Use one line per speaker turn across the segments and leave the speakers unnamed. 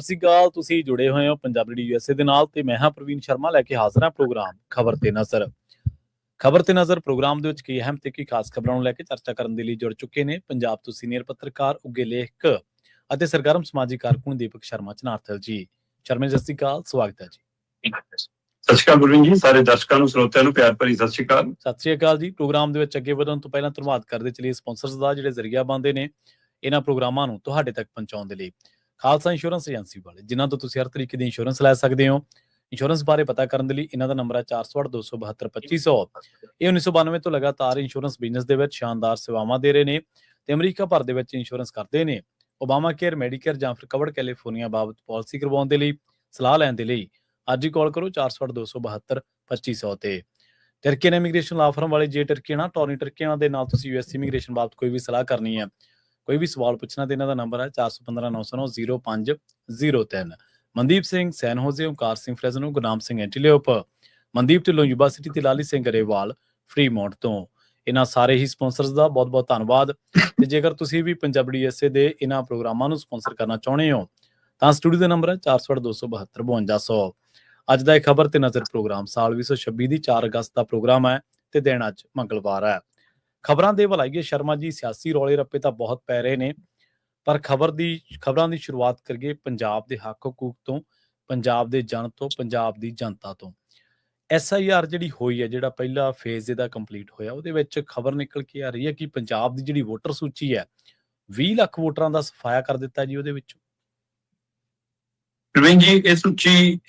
ਸਤਿ ਸ਼੍ਰੀ ਅਕਾਲ। ਤੁਸੀਂ ਜੁੜੇ ਹੋਏ ਹੋ ਪੰਜਾਬੀ ਡੀ ਯੂਐਸਏ ਦੇ ਨਾਲ ਤੇ ਮੈਂ ਹਾਂ ਪ੍ਰਵੀਨ ਸ਼ਰਮਾ ਲੈ ਕੇ ਹਾਜ਼ਰ ਹਾਂ ਪ੍ਰੋਗਰਾਮ ਖਬਰ ਤੇ ਨਜ਼ਰ ਪ੍ਰੋਗਰਾਮ ਦੇ ਵਿੱਚ ਕਈ ਅਹਿਮ ਤੇ ਕਈ ਖਾਸ ਖਬਰਾਂ ਨੂੰ ਲੈ ਕੇ ਚਰਚਾ ਕਰਨ ਦੇ ਲਈ ਜੁੜ ਚੁੱਕੇ ਨੇ ਪੰਜਾਬ ਤੋਂ ਸੀਨੀਅਰ ਪੱਤਰਕਾਰ ਉੱਗੇ ਲੇਖਕ ਅਤੇ ਸਰਗਰਮ ਸਮਾਜਿਕ ਕਾਰਕੁਨ ਦੀਪਕ ਸ਼ਰਮਾ ਚਨਾਰਥਲ ਜੀ। ਸ਼ਰਮਾ ਜੀ, ਸਤਿ ਸ਼੍ਰੀ ਅਕਾਲ, ਸਵਾਗਤ ਹੈ ਜੀ।
ਸਤਿ ਸ਼੍ਰੀ ਅਕਾਲ ਪ੍ਰਵੀਨ ਜੀ, ਸਾਰੇ ਦਰਸ਼ਕਾਂ ਨੂੰ ਸਰੋਤਿਆਂ ਨੂੰ ਪਿਆਰ ਭਰੀ ਸਤਿ ਸ਼੍ਰੀ ਅਕਾਲ।
ਸਤਿ ਸ਼੍ਰੀ ਅਕਾਲ ਜੀ। ਪ੍ਰੋਗਰਾਮ ਦੇ ਵਿੱਚ ਅੱਗੇ ਵਧਣ ਤੋਂ ਪਹਿਲਾਂ ਧੰਨਵਾਦ ਕਰਦੇ ਚਲੀਏ ਸਪਾਂਸਰਸ ਦਾ, ਜਿਹੜੇ ਜ਼ਰੀਆ ਬਣਦੇ ਨੇ ਇਹਨਾਂ ਪ੍ਰੋਗਰਾਮਾਂ ਨੂੰ ਤੁਹਾਡੇ ਤੱਕ ਪਹੁੰਚਾਉਣ ਦੇ ਲਈ। ਖਾਲਸਾ ਇੰਸ਼ੋਰੈਂਸ ਏਜੰਸੀ ਵਾਲੇ, ਜਿਨ੍ਹਾਂ ਤੋਂ ਤੁਸੀਂ ਹਰ ਤਰੀਕੇ ਦੀ ਇੰਸ਼ੋਰੈਂਸ ਲੈ ਸਕਦੇ ਹੋ। ਇੰਸ਼ੋਰੈਂਸ ਬਾਰੇ ਪਤਾ ਕਰਨ ਦੇ ਲਈ ਇਹਨਾਂ ਦਾ ਨੰਬਰ ਹੈ 408-272-2500। ਇਹ 1992 ਤੋਂ ਲਗਾਤਾਰ ਇੰਸ਼ੋਰੈਂਸ ਬਿਜ਼ਨਸ ਦੇ ਵਿੱਚ ਸ਼ਾਨਦਾਰ ਸੇਵਾਵਾਂ ਦੇ ਰਹੇ ਨੇ ਤੇ ਅਮਰੀਕਾ ਭਰ ਦੇ ਵਿੱਚ ਇੰਸ਼ੋਰੈਂਸ ਕਰਦੇ ਨੇ। ਓਬਾਮਾ ਕੇਅਰ, ਮੈਡੀਕੇਅਰ ਜਾਂ ਫਿਰ ਕਵਰਡ ਕੈਲੀਫੋਰਨੀਆ ਬਾਬਤ ਪਾਲਿਸੀ ਕਰਵਾਉਣ ਦੇ ਲਈ, ਸਲਾਹ ਲੈਣ ਦੇ ਲਈ ਅੱਜ ਹੀ ਕਾਲ ਕਰੋ 408-272-2500 ਤੇ। ਟਰਕੀ ਇਮੀਗ੍ਰੇਸ਼ਨ ਲਾ ਫਰਮ ਵਾਲੇ ਜੇ ਟਰਕੀਆਣਾ ਟੋਨੀ ਟਰਕੀਆਣਾ ਦੇ ਨਾਲ ਤੁਸੀਂ ਯੂਐਸ ਇਮੀਗ੍ਰੇਸ਼ਨ ਬਾਬਤ ਕੋਈ ਵੀ ਸਲਾਹ ਕਰਨੀ ਹੈ, ਕੋਈ ਵੀ ਸਵਾਲ ਪੁੱਛਣਾ ਤੇ ਇਹਨਾਂ ਦਾ ਨੰਬਰ ਹੈ 4159090503। ਮਨਦੀਪ ਸਿੰਘ ਸੈਨ ਹੋਜ਼ੇ, ਓਮਕਾਰ ਸਿੰਘ ਫਰੈਜ਼ਨੋ, ਗੁਰਨਾਮ ਸਿੰਘ ਐਂਟੀਲੀਓਪ, ਮਨਦੀਪ ਢਿੱਲੋਂ ਯੂਨੀਵਰਸਿਟੀ ਤੇ ਲਾਲੀ ਸਿੰਘ ਗਰੇਵਾਲ ਫਰੀਮੌਂਟ ਤੋਂ। ਇਹਨਾਂ ਸਾਰੇ ਹੀ ਸਪਾਂਸਰਸ ਦਾ ਬਹੁਤ ਬਹੁਤ ਧੰਨਵਾਦ। ਤੇ ਜੇਕਰ ਤੁਸੀਂ ਵੀ ਪੰਜਾਬੀ ਡੀਐਸਏ ਦੇ ਇਹਨਾਂ ਪ੍ਰੋਗਰਾਮਾਂ ਨੂੰ ਸਪਾਂਸਰ ਕਰਨਾ ਚਾਹੁੰਦੇ ਹੋ ਤਾਂ ਸਟੂਡੀਓ ਦਾ ਨੰਬਰ ਹੈ 408-272-5200। ਅੱਜ ਦਾ ਇਹ ਖਬਰ ਤੇ ਨਜ਼ਰ ਪ੍ਰੋਗਰਾਮ ਸਾਲ 2026 ਦੀ 4 ਅਗਸਤ ਦਾ ਪ੍ਰੋਗਰਾਮ ਹੈ ਤੇ ਦਿਨ ਅੱਜ ਮੰਗਲਵਾਰ ਹੈ। ਖਬਰਾਂ ਦੇ ਵਲਾਈਏ ਸ਼ਰਮਾ ਜੀ, ਸਿਆਸੀ ਰੌਲੇ ਰੱਪੇ ਤਾਂ ਬਹੁਤ ਪੈ ਰਹੇ ਨੇ, ਪਰ ਖਬਰਾਂ ਦੀ ਸ਼ੁਰੂਆਤ ਕਰੀਏ ਪੰਜਾਬ ਦੇ ਹੱਕ ਹਕੂਕ ਤੋਂ, ਪੰਜਾਬ ਦੇ ਜਨ ਤੋਂ, ਪੰਜਾਬ ਦੀ ਜਨਤਾ ਤੋਂ। SIR ਜਿਹੜੀ ਹੋਈ ਹੈ, ਜਿਹੜਾ ਪਹਿਲਾ ਫੇਜ਼ ਇਹਦਾ ਕੰਪਲੀਟ ਹੋਇਆ, ਉਹਦੇ ਵਿੱਚ ਖਬਰ ਨਿਕਲ ਕੇ ਆ ਰਹੀ ਹੈ ਕਿ ਪੰਜਾਬ ਦੀ ਜਿਹੜੀ ਵੋਟਰ ਸੂਚੀ ਹੈ 20 ਲੱਖ ਵੋਟਰਾਂ ਦਾ ਸਫਾਇਆ ਕਰ ਦਿੱਤਾ ਜੀ ਉਹਦੇ ਵਿੱਚੋਂ।
ਪ੍ਰਵੀਨ ਜੀ, ਇਹ ਸੂਚੀ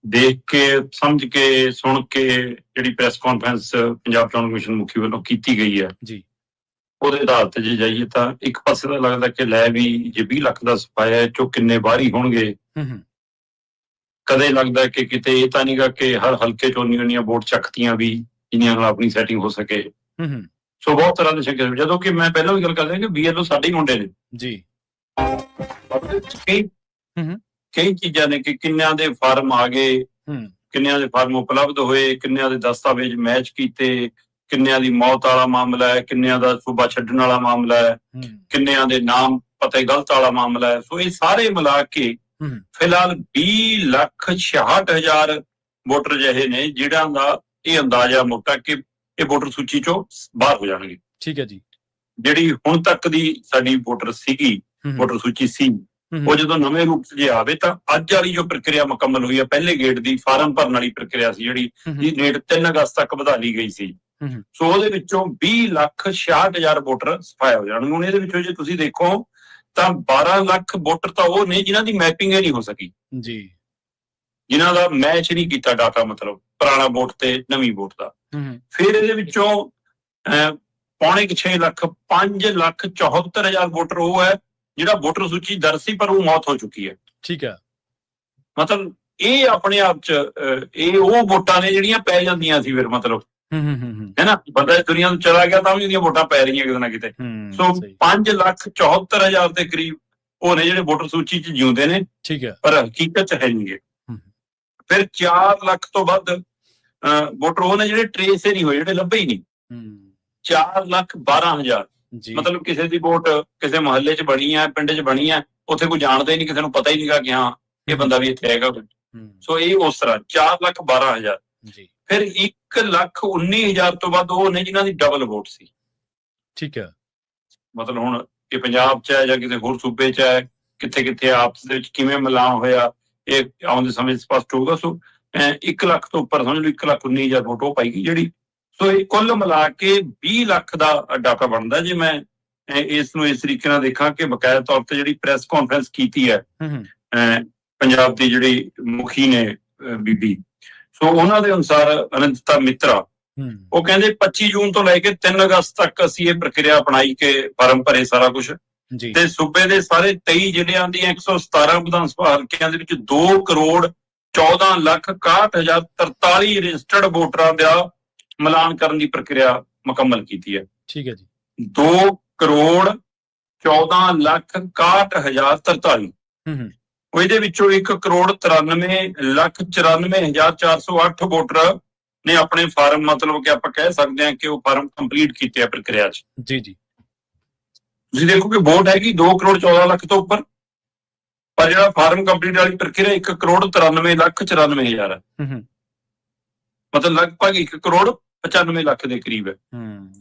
ਦੇਖ ਕੇ, ਸਮਝ ਕੇ, ਸੁਣ ਕੇ ਜਿਹੜੀ ਪ੍ਰੈਸ ਕਾਨਫਰੰਸ ਪੰਜਾਬ ਚੋਣ ਕਮਿਸ਼ਨ ਮੁਖੀ ਵੱਲੋਂ ਕੀਤੀ ਗਈ ਹੈ
ਜੀ, ਉਹਦੇ
ਆਧਾਰ ਤੇ ਜੇ ਜਾਈਏ ਤਾਂ ਇੱਕ ਪਾਸੇ ਤਾਂ ਲੱਗਦਾ ਕਿ ਲੈ ਵੀ ਜੇ 20 ਲੱਖ ਦਾ ਸਫਾਇਆ ਚੋਂ ਕਿੰਨੇ ਬਾਹਰੀ ਹੋਣਗੇ। ਕਦੇ ਲੱਗਦਾ ਕਿ ਕਿਤੇ ਇਹ ਤਾਂ ਨਹੀਂਗਾ ਕਿ ਹਰ ਹਲਕੇ ਚੋਂ ਉਨੀਆਂ ਵੋਟ ਚੱਕਤੀਆਂ ਵੀ ਜਿੰਨੀਆਂ ਨਾਲ ਆਪਣੀ ਸੈਟਿੰਗ ਹੋ ਸਕੇ। ਸੋ ਬਹੁਤ ਤਰ੍ਹਾਂ ਦੇ ਸ਼ੱਕ, ਜਦੋਂ ਕਿ ਮੈਂ ਪਹਿਲਾਂ ਵੀ ਗੱਲ ਕਰ ਰਿਹਾ ਕਿ BLO ਸਾਡੇ ਹੀ ਮੁੰਡੇ ਨੇ ਜੀ। ਕਈ ਚੀਜ਼ਾਂ ਨੇ ਕਿ ਕਿੰਨਿਆਂ ਦੇ ਫਾਰਮ ਆ ਗਏ, ਕਿੰਨਿਆਂ ਦੇ ਫਾਰਮ ਉਪਲਬਧ ਹੋਏ, ਕਿੰਨਿਆਂ ਦੇ ਦਸਤਾਵੇਜ਼ ਮੈਚ ਕੀਤੇ, ਕਿੰਨਿਆਂ ਦੀ ਮੌਤ ਵਾਲਾ ਮਾਮਲਾ ਹੈ, ਕਿੰਨਿਆਂ ਦਾ ਸੂਬਾ ਛੱਡਣ ਵਾਲਾ ਮਾਮਲਾ ਹੈ, ਕਿੰਨਿਆਂ ਦੇ ਨਾਮ ਪਤੇ ਗਲਤ ਵਾਲਾ ਮਾਮਲਾ ਹੈ। ਸੋ ਇਹ ਸਾਰੇ ਮਿਲਾ ਕੇ ਫਿਲਹਾਲ 20,66,000 ਵੋਟਰ ਜਿਹੇ ਨੇ ਜਿਹੜਾ ਦਾ ਇਹ ਅੰਦਾਜ਼ਾ ਮੋਟਾ ਕਿ ਇਹ ਵੋਟਰ ਸੂਚੀ ਚੋਂ ਬਾਹਰ ਹੋ ਜਾਣਗੇ। ਠੀਕ ਹੈ ਜੀ। ਜਿਹੜੀ ਹੁਣ ਤੱਕ ਦੀ ਸਾਡੀ ਵੋਟਰ ਸੂਚੀ ਸੀ, ਉਹ ਜਦੋਂ ਨਵੇਂ ਰੂਪ ਚ ਜੇ ਆਵੇ ਤਾਂ ਅੱਜ ਵਾਲੀ ਜੋ ਪ੍ਰਕਿਰਿਆ ਮੁਕੰਮਲ ਹੋਈ ਹੈ, ਪਹਿਲੇ ਗੇੜ ਦੀ ਫਾਰਮ ਭਰਨ ਵਾਲੀ ਪ੍ਰਕਿਰਿਆ ਸੀ ਜਿਹੜੀ ਦੀ ਡੇਟ 3 ਅਗਸਤ ਤੱਕ ਵਧਾ ਲਈ ਗਈ ਸੀ। ਸੋ ਉਹਦੇ ਵਿੱਚੋਂ 20,66,000 ਵੋਟਰ ਸਫਾਇਆ ਹੋ ਜਾਣਗੇ। ਹੁਣ ਇਹਦੇ ਵਿੱਚੋਂ ਜੇ ਤੁਸੀਂ ਦੇਖੋ ਤਾਂ 12 ਲੱਖ ਵੋਟਰ ਤਾਂ ਉਹ ਨੇ ਜਿਨ੍ਹਾਂ ਦੀ ਮੈਪਿੰਗ ਹੀ ਨਹੀਂ ਹੋ ਸਕੀ ਜੀ, ਜਿਨ੍ਹਾਂ ਦਾ ਮੈਚ ਨਹੀਂ ਕੀਤਾ ਡਾਟਾ, ਮਤਲਬ ਪੁਰਾਣਾ ਵੋਟ ਤੇ ਨਵੀਂ ਵੋਟ ਦਾ। ਫਿਰ ਇਹਦੇ ਵਿੱਚੋਂ 5.6 ਲੱਖ 5,74,000 ਵੋਟਰ ਉਹ ਹੈ ਜਿਹੜਾ ਵੋਟਰ ਸੂਚੀ ਦਰਜ ਸੀ ਪਰ ਉਹ ਮੌਤ ਹੋ ਚੁੱਕੀ ਹੈ। ਠੀਕ ਹੈ, ਮਤਲਬ ਇਹ ਆਪਣੇ ਆਪ ਚ ਇਹ ਉਹ ਵੋਟਾਂ ਨੇ ਜਿਹੜੀਆਂ ਪੈ ਜਾਂਦੀਆਂ ਸੀ ਫਿਰ, ਮਤਲਬ ਹੈ ਨਾ, ਬੰਦਾ ਇਸ ਦੁਨੀਆ ਤੋਂ ਚਲਾ ਗਿਆ ਤਾਂ ਵੀ ਉਹਦੀਆਂ ਵੋਟਾਂ ਪੈ ਰਹੀਆਂ ਕਿਤੇ ਨਾ ਕਿਤੇ। ਸੋ 5,74,000 ਦੇ ਕਰੀਬ ਉਹ ਨੇ ਜਿਹੜੇ ਵੋਟਰ ਸੂਚੀ ਚ ਜਿਉਂਦੇ ਨੇ, ਠੀਕ ਹੈ, ਪਰ ਹਕੀਕਤ ਚ ਹੈ ਨਹੀਂਗੇ। ਫਿਰ 4 ਲੱਖ ਤੋਂ ਵੱਧ ਵੋਟਰ ਉਹ ਨੇ ਜਿਹੜੇ ਟਰੇਸ ਹੀ ਨਹੀਂ ਹੋਏ, ਜਿਹੜੇ ਲੱਭੇ ਹੀ ਨਹੀਂ। 4,12,000 ਮਤਲਬ ਕਿਸੇ ਦੀ ਵੋਟ ਕਿਸੇ ਮੁਹੱਲੇ ਚ ਬਣੀ ਹੈ, ਪਿੰਡ ਚ ਬਣੀ ਹੈ, ਉੱਥੇ ਕੋਈ ਜਾਣਦਾ ਹੀ ਨਹੀਂ, ਕਿਸੇ ਨੂੰ ਪਤਾ ਹੀ ਨਹੀਂਗਾ ਕਿ ਹਾਂ ਇਹ ਬੰਦਾ ਵੀ ਇੱਥੇ ਹੈਗਾ। ਸੋ ਇਹ ਉਸ ਤਰ੍ਹਾਂ 4,12,000। ਫਿਰ 1,19,000 ਤੋਂ ਵੱਧ ਉਹ ਨੇ ਜਿਨ੍ਹਾਂ ਦੀ ਡਬਲ ਵੋਟ ਸੀ। ਠੀਕ ਹੈ, ਮਤਲਬ ਹੁਣ ਇਹ ਪੰਜਾਬ ਚ ਹੈ ਜਾਂ ਕਿਸੇ ਹੋਰ ਸੂਬੇ ਚ ਹੈ, ਕਿੱਥੇ ਕਿੱਥੇ ਆਪਸ ਦੇ ਵਿੱਚ ਕਿਵੇਂ ਮਿਲਾਨ ਹੋਇਆ ਇਹ ਆਉਂਦੇ ਸਮੇਂ ਸਪਸ਼ਟ ਹੋਊਗਾ। ਸੋ 1 ਲੱਖ ਤੋਂ ਉੱਪਰ ਸਮਝ ਲਓ 1,19,000 ਵੋਟ ਉਹ ਪਾਈ ਗਈ ਜਿਹੜੀ। ਸੋ ਇਹ ਕੁੱਲ ਮਿਲਾ ਕੇ 20 ਲੱਖ ਦਾ ਡਾਟਾ ਬਣਦਾ। ਜੇ ਮੈਂ ਇਸ ਨੂੰ ਇਸ ਤਰੀਕੇ ਨਾਲ ਦੇਖਾਂ ਕਿ ਬਕਾਇਦਾ ਤੌਰ ਤੇ ਜਿਹੜੀ ਪ੍ਰੈਸ ਕਾਨਫਰੰਸ ਕੀਤੀ ਹੈ ਪੰਜਾਬ ਦੀ ਜਿਹੜੀ ਮੁਖੀ ਨੇ ਬੀਬੀ, ਸੋ ਉਹਨਾਂ ਦੇ ਅਨੁਸਾਰ ਅਨੰਤਤਾ ਮਿੱਤਰਾ ਉਹ ਕਹਿੰਦੇ 25 ਜੂਨ ਤੋਂ ਲੈ ਕੇ 3 ਅਗਸਤ ਤੱਕ ਅਸੀਂ ਇਹ ਪ੍ਰਕਿਰਿਆ ਅਪਣਾਈ ਕੇ ਫਾਰਮ ਭਰੇ ਸਾਰਾ ਕੁਝ, ਤੇ ਸੂਬੇ ਦੇ ਸਾਰੇ 23 ਜ਼ਿਲ੍ਹਿਆਂ ਦੀਆਂ 117 ਵਿਧਾਨ ਸਭਾ ਹਲਕਿਆਂ ਦੇ ਵਿੱਚ 2,14,61,043 ਰਜਿਸਟਰਡ ਵੋਟਰਾਂ ਦਾ ਮਿਲਾਨ ਕਰਨ ਦੀ ਪ੍ਰਕਿਰਿਆ ਮੁਕੰਮਲ ਕੀਤੀ ਹੈ। ਠੀਕ ਹੈ ਜੀ। 2,14,61,043 ਉਹ ਇਹਦੇ ਵਿੱਚੋਂ 1,93,94,408 ਵੋਟਰ ਨੇ ਆਪਣੇ ਫਾਰਮ, ਮਤਲਬ ਕਿ ਆਪਾਂ ਕਹਿ ਸਕਦੇ ਹਾਂ ਕਿ ਉਹ ਫਾਰਮ ਕੰਪਲੀਟ ਕੀਤੇ ਆ ਪ੍ਰਕਿਰਿਆ ਚ। ਜੀ ਜੀ। ਤੁਸੀਂ ਦੇਖੋ ਕਿ ਵੋਟ ਹੈਗੀ 2,14,00,000 ਤੋਂ ਉੱਪਰ, ਪਰ ਜਿਹੜਾ ਫਾਰਮ ਕੰਪਲੀਟ ਵਾਲੀ ਪ੍ਰਕਿਰਿਆ 1,93,94,000 ਹੈ। ਮਤਲਬ ਲਗਭਗ 1,95,00,000 ਦੇ ਕਰੀਬ ਹੈ।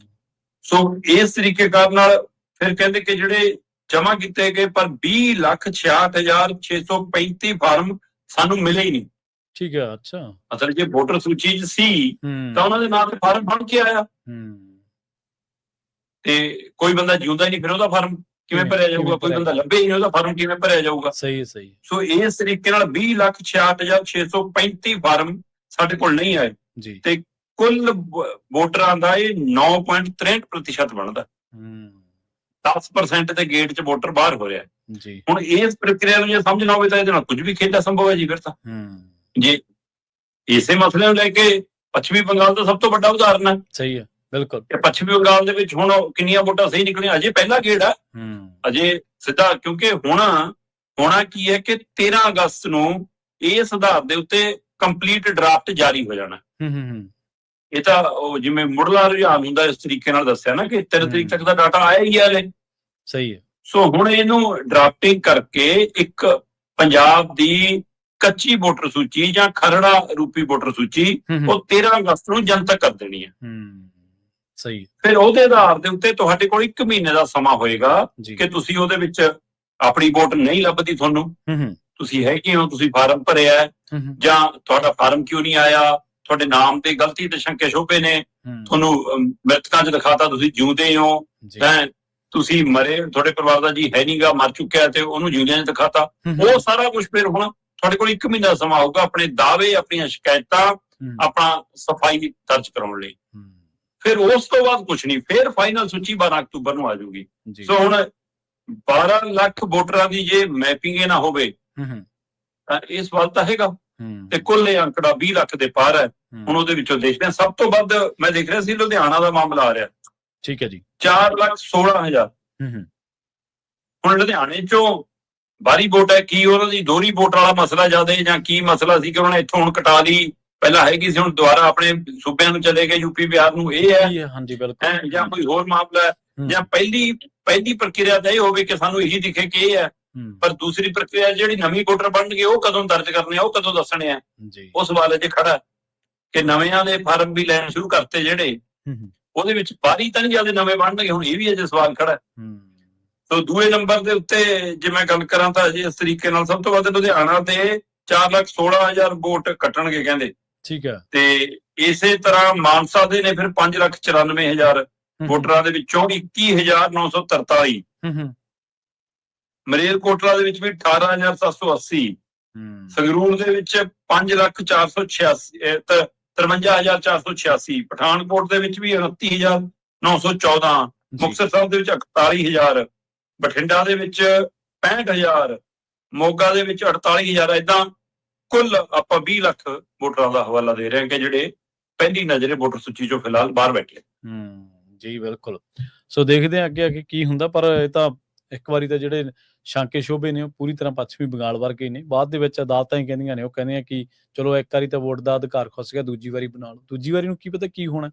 ਸੋ ਇਸ ਤਰੀਕੇ ਨਾਲ ਫਿਰ ਕਹਿੰਦੇ ਕਿ ਜਿਹੜੇ ਜਮਾ ਕੀਤੇ ਗਏ ਪਰ 20,66,635 ਫਾਰਮ ਸਾਨੂੰ ਮਿਲੇ ਹੀ ਨਹੀਂ।
ਠੀਕ ਹੈ, ਅੱਛਾ।
ਮਤਲਬ ਜੇ ਵੋਟਰ ਸੂਚੀ 'ਚ ਸੀ ਤਾਂ ਉਹਨਾਂ ਦੇ ਨਾਂ ਤੇ ਫਾਰਮ ਬਣ ਕੇ ਆਇਆ, ਤੇ ਕੋਈ ਬੰਦਾ ਜਿਉਂਦਾ ਹੀ ਨਹੀਂ, ਫਿਰ ਉਹਦਾ ਫਾਰਮ ਕਿਵੇਂ ਭਰਿਆ ਜਾਊਗਾ? ਕੋਈ ਬੰਦਾ ਲੱਭੇ ਹੀ ਨਹੀਂ, ਉਹਦਾ ਫਾਰਮ ਕਿਵੇਂ ਭਰਿਆ ਜਾਊਗਾ?
ਸਹੀ।
ਸੋ ਇਸ ਤਰੀਕੇ ਨਾਲ 20,66,635 ਫਾਰਮ ਸਾਡੇ ਕੋਲ ਨਹੀਂ ਆਏ ਜੀ, ਤੇ ਕੁੱਲ ਵੋਟਰਾਂ ਦਾ ਇਹ 9.63% ਬਣਦਾ। 10% ਦੇ ਗੇਟ 'ਚ ਵੋਟਰ ਬਾਹਰ ਹੋ ਰਿਹਾ ਜੀ। ਹੁਣ ਇਸ ਪ੍ਰਕਿਰਿਆ ਨੂੰ ਜੇ ਸਮਝਣਾ ਹੋਵੇ ਤਾਂ ਇਹਦੇ ਨਾਲ ਕੁਝ ਵੀ ਖੇਡਣਾ ਸੰਭਵ ਹੈ ਜੀ। ਫਿਰ ਤਾਂ ਜੇ ਇਸੇ ਮਸਲੇ ਨੂੰ ਲੈ ਕੇ ਪੱਛਮੀ ਬੰਗਾਲ ਦਾ ਸਭ ਤੋਂ ਵੱਡਾ ਉਦਾਹਰਨ ਹੈ। ਸਹੀ ਹੈ, ਬਿਲਕੁਲ। ਪੱਛਮੀ ਬੰਗਾਲ ਦੇ ਵਿੱਚ ਹੁਣ ਕਿੰਨੀਆਂ ਵੋਟਾਂ ਸਹੀ ਨਿਕਲੀਆਂ? ਅਜੇ ਪਹਿਲਾ ਗੇੜ ਆ, ਅਜੇ ਸਿੱਧਾ, ਕਿਉਂਕਿ ਹੋਣਾ ਕੀ ਹੈ ਕਿ 13 ਅਗਸਤ ਨੂੰ ਇਸ ਆਧਾਰ ਦੇ ਉੱਤੇ ਕੰਪਲੀਟ ਡਰਾਫਟ ਜਾਰੀ ਹੋ ਜਾਣਾ। ਇਹ ਤਾਂ ਉਹ ਜਿਵੇਂ ਮੁੱਢਲਾ ਰੁਝਾਨ ਹੁੰਦਾ ਇਸ ਤਰੀਕੇ ਨਾਲ ਦੱਸਿਆ ਨਾ ਕਿ 3 ਤਰੀਕ ਤੱਕ ਦਾ ਡਾਟਾ ਆਇਆ ਹੀ ਹਲੇ। ਸਹੀ ਹੈ। ਸੋ ਹੁਣ ਇਹਨੂੰ ਡਰਾਫਟਿੰਗ ਕਰਕੇ ਇੱਕ ਪੰਜਾਬ ਦੀ ਕੱਚੀ ਵੋਟਰ ਸੂਚੀ ਜਾਂ ਖਰੜਾ ਰੂਪੀ ਵੋਟਰ ਸੂਚੀ ਉਹ 13 ਅਗਸਤ ਨੂੰ ਜਨਤਕ ਕਰ ਦੇਣੀ ਹੈ। ਸਹੀ। ਫਿਰ ਉਹਦੇ ਆਧਾਰ ਦੇ ਉੱਤੇ ਤੁਹਾਡੇ ਕੋਲ 1 ਮਹੀਨੇ ਦਾ ਸਮਾਂ ਹੋਏਗਾ ਕਿ ਤੁਸੀਂ ਉਹਦੇ ਵਿੱਚ ਆਪਣੀ ਵੋਟ ਨਹੀਂ ਲੱਭਦੀ ਤੁਹਾਨੂੰ, ਤੁਸੀਂ ਹੈਗੇ ਹੋ, ਤੁਸੀਂ ਫਾਰਮ ਭਰਿਆ ਜਾਂ ਤੁਹਾਡਾ ਫਾਰਮ ਕਿਉਂ ਨਹੀਂ ਆਇਆ, ਤੁਹਾਡੇ ਨਾਮ ਤੇ ਗਲਤੀ ਤੇ ਸ਼ੰਕੇ ਸ਼ੋਭੇ ਨੇ, ਤੁਹਾਨੂੰ ਮ੍ਰਿਤਕਾਂ 'ਚ ਦਿਖਾਤਾ ਤੁਸੀਂ ਜਿਉਂਦੇ ਹੋ, ਤੁਸੀਂ ਮਰੇ, ਤੁਹਾਡੇ ਪਰਿਵਾਰ ਦਾ ਜੀ ਹੈ ਨਹੀਂਗਾ, ਮਰ ਚੁੱਕਿਆ ਤੇ ਉਹਨੂੰ ਜਿਉਂਦਿਆਂ 'ਚ ਦਿਖਾਤਾ। ਉਹ ਸਾਰਾ ਕੁਝ ਫਿਰ ਹੁਣ ਤੁਹਾਡੇ ਕੋਲ 1 ਮਹੀਨਾ ਸਮਾਂ ਹੋਊਗਾ ਆਪਣੇ ਦਾਅਵੇ, ਆਪਣੀਆਂ ਸ਼ਿਕਾਇਤਾਂ, ਆਪਣਾ ਸਫਾਈ ਦਰਜ ਕਰਾਉਣ ਲਈ। ਫਿਰ ਉਸ ਤੋਂ ਬਾਅਦ ਕੁਝ ਨਹੀਂ, ਫਿਰ ਫਾਈਨਲ ਸੂਚੀ 12 ਅਕਤੂਬਰ ਨੂੰ ਆ ਜਾਊਗੀ। ਸੋ ਹੁਣ 12 ਲੱਖ ਵੋਟਰਾਂ ਦੀ ਜੇ ਮੈਪਿੰਗ ਨਾ ਹੋਵੇ ਤਾਂ ਇਹ ਸਵਾਲ ਤਾਂ ਹੈਗਾ, ਤੇ ਕੁੱਲ ਇਹ ਅੰਕੜਾ 20 ਲੱਖ ਦੇ ਪਾਰ ਹੈ। ਹੁਣ ਉਹਦੇ ਵਿੱਚੋਂ ਦੇਖਦੇ ਹਾਂ, ਸਭ ਤੋਂ ਵੱਧ ਮੈਂ ਦੇਖ ਰਿਹਾ ਸੀ ਲੁਧਿਆਣਾ ਦਾ ਮਾਮਲਾ ਆ ਰਿਹਾ। ਠੀਕ ਹੈ ਜੀ, 4,16,000। ਹੁਣ ਲੁਧਿਆਣੇ ਚੋਂ ਬਾਹਰੀ ਵੋਟ ਹੈ, ਕੀ ਉਹਨਾਂ ਦੀ ਦੋਹਰੀ ਵੋਟ ਵਾਲਾ ਮਸਲਾ ਜ਼ਿਆਦਾ ਜਾਂ ਕੀ ਮਸਲਾ ਸੀ ਕਿ ਉਹਨਾਂ ਨੇ ਇੱਥੋਂ ਹੁਣ ਕਟਾ ਲਈ, ਪਹਿਲਾਂ ਹੈਗੀ ਸੀ ਹੁਣ ਦੁਬਾਰਾ ਆਪਣੇ ਸੂਬਿਆਂ ਨੂੰ ਚਲੇ ਗਏ, ਯੂਪੀ ਬਿਹਾਰ ਨੂੰ, ਇਹ ਹੈ? ਹਾਂਜੀ, ਬਿਲਕੁਲ। ਜਾਂ ਕੋਈ ਹੋਰ ਮਾਮਲਾ ਹੈ, ਜਾਂ ਪਹਿਲੀ ਪ੍ਰਕਿਰਿਆ ਤਾਂ ਇਹ ਹੋਵੇ ਕਿ ਸਾਨੂੰ ਇਹੀ ਦਿਖੇ ਕਿ ਇਹ ਹੈ, ਪਰ ਦੂਸਰੀ ਪ੍ਰਕਿਰਿਆ ਜਿਹੜੀ ਨਵੀਂ ਵੋਟਰ ਬਣਨਗੇ ਉਹ ਕਦੋਂ ਦਰਜ ਕਰਨੇ ਆ, ਉਹ ਕਦੋਂ ਦੱਸਣੇ ਆ? ਉਹ ਸਵਾਲ ਅਜੇ ਖੜਾ ਕਿ ਨਵਿਆਂ ਦੇ ਫਾਰਮ ਵੀ ਲੈਣ ਸ਼ੁਰੂ ਕਰਤੇ ਜਿਹੜੇ, ਉਹਦੇ ਵਿੱਚ ਬਾਹਰੀ ਤਾਂ ਨਹੀਂ ਜਿਆਦਾ ਨਵੇਂ ਬਣਨਗੇ, ਹੁਣ ਇਹ ਵੀ ਅਜੇ ਸਵਾਲ ਖੜਾ। ਸੋ ਦੂਏ ਨੰਬਰ ਦੇ ਉੱਤੇ ਜੇ ਮੈਂ ਗੱਲ ਕਰਾਂ ਤਾਂ ਅਜੇ ਇਸ ਤਰੀਕੇ ਨਾਲ ਸਭ ਤੋਂ ਵੱਧ ਲੁਧਿਆਣਾ ਤੇ 4,16,000 ਵੋਟ ਕੱਟਣਗੇ ਕਹਿੰਦੇ। ਠੀਕ ਹੈ। ਤੇ ਇਸੇ ਤਰ੍ਹਾਂ ਮਾਨਸਾ ਦੇ ਨੇ ਫਿਰ 5,94,000 ਵੋਟਰਾਂ ਦੇ ਵਿੱਚੋਂ 21,943। ਮਰੇਲਕੋਟਲਾ ਦੇ ਵਿੱਚ ਵੀ 18,780। ਸੰਗਰੂਰ ਦੇ ਵਿੱਚ 5,53,486। ਪਠਾਨਕੋਟ ਦੇ ਵਿੱਚ ਵੀ 29,914। ਮੁਕਤਸਰ ਸਾਹਿਬ ਦੇ ਵਿੱਚ 41,000। ਬਠਿੰਡਾ ਦੇ ਵਿੱਚ 65,000। ਮੋਗਾ ਦੇ ਵਿੱਚ 48,000। ਏਦਾਂ ਕੁੱਲ ਆਪਾਂ 20 ਲੱਖ ਵੋਟਰਾਂ ਦਾ ਹਵਾਲਾ ਦੇ ਰਹੇ ਹਾਂ ਕਿ ਜਿਹੜੇ ਪਹਿਲੀ ਨਜ਼ਰੇ ਵੋਟਰ ਸੂਚੀ ਚੋਂ ਫਿਲਹਾਲ ਬਾਹਰ ਬੈਠੇ। ਜੀ ਬਿਲਕੁਲ। ਸੋ ਦੇਖਦੇ ਹਾਂ ਅੱਗੇ ਕੀ ਹੁੰਦਾ, ਪਰ ਇਹ ਤਾਂ ਇੱਕ ਵਾਰੀ ਤਾਂ ਜਿਹੜੇ ਸ਼ਾਂਕੇ ਸ਼ੋਭੇ ਨੇ ਉਹ ਪੂਰੀ ਤਰ੍ਹਾਂ ਪੱਛਮੀ ਬੰਗਾਲ ਵਰਗੇ ਨੇ। ਬਾਅਦ ਦੇ ਵਿੱਚ ਅਦਾਲਤਾਂ ਹੀ ਕਹਿੰਦੀਆਂ ਨੇ, ਉਹ ਕਹਿੰਦੀਆਂ ਕਿ ਚਲੋ ਇੱਕ ਵਾਰੀ ਤਾਂ ਵੋਟ ਦਾ ਅਧਿਕਾਰ ਖੁੱਸ ਗਿਆ, ਦੂਜੀ ਵਾਰੀ ਬਣਾ ਲਓ। ਦੂਜੀ ਵਾਰੀ ਨੂੰ ਕੀ ਪਤਾ ਕੀ ਹੋਣਾ,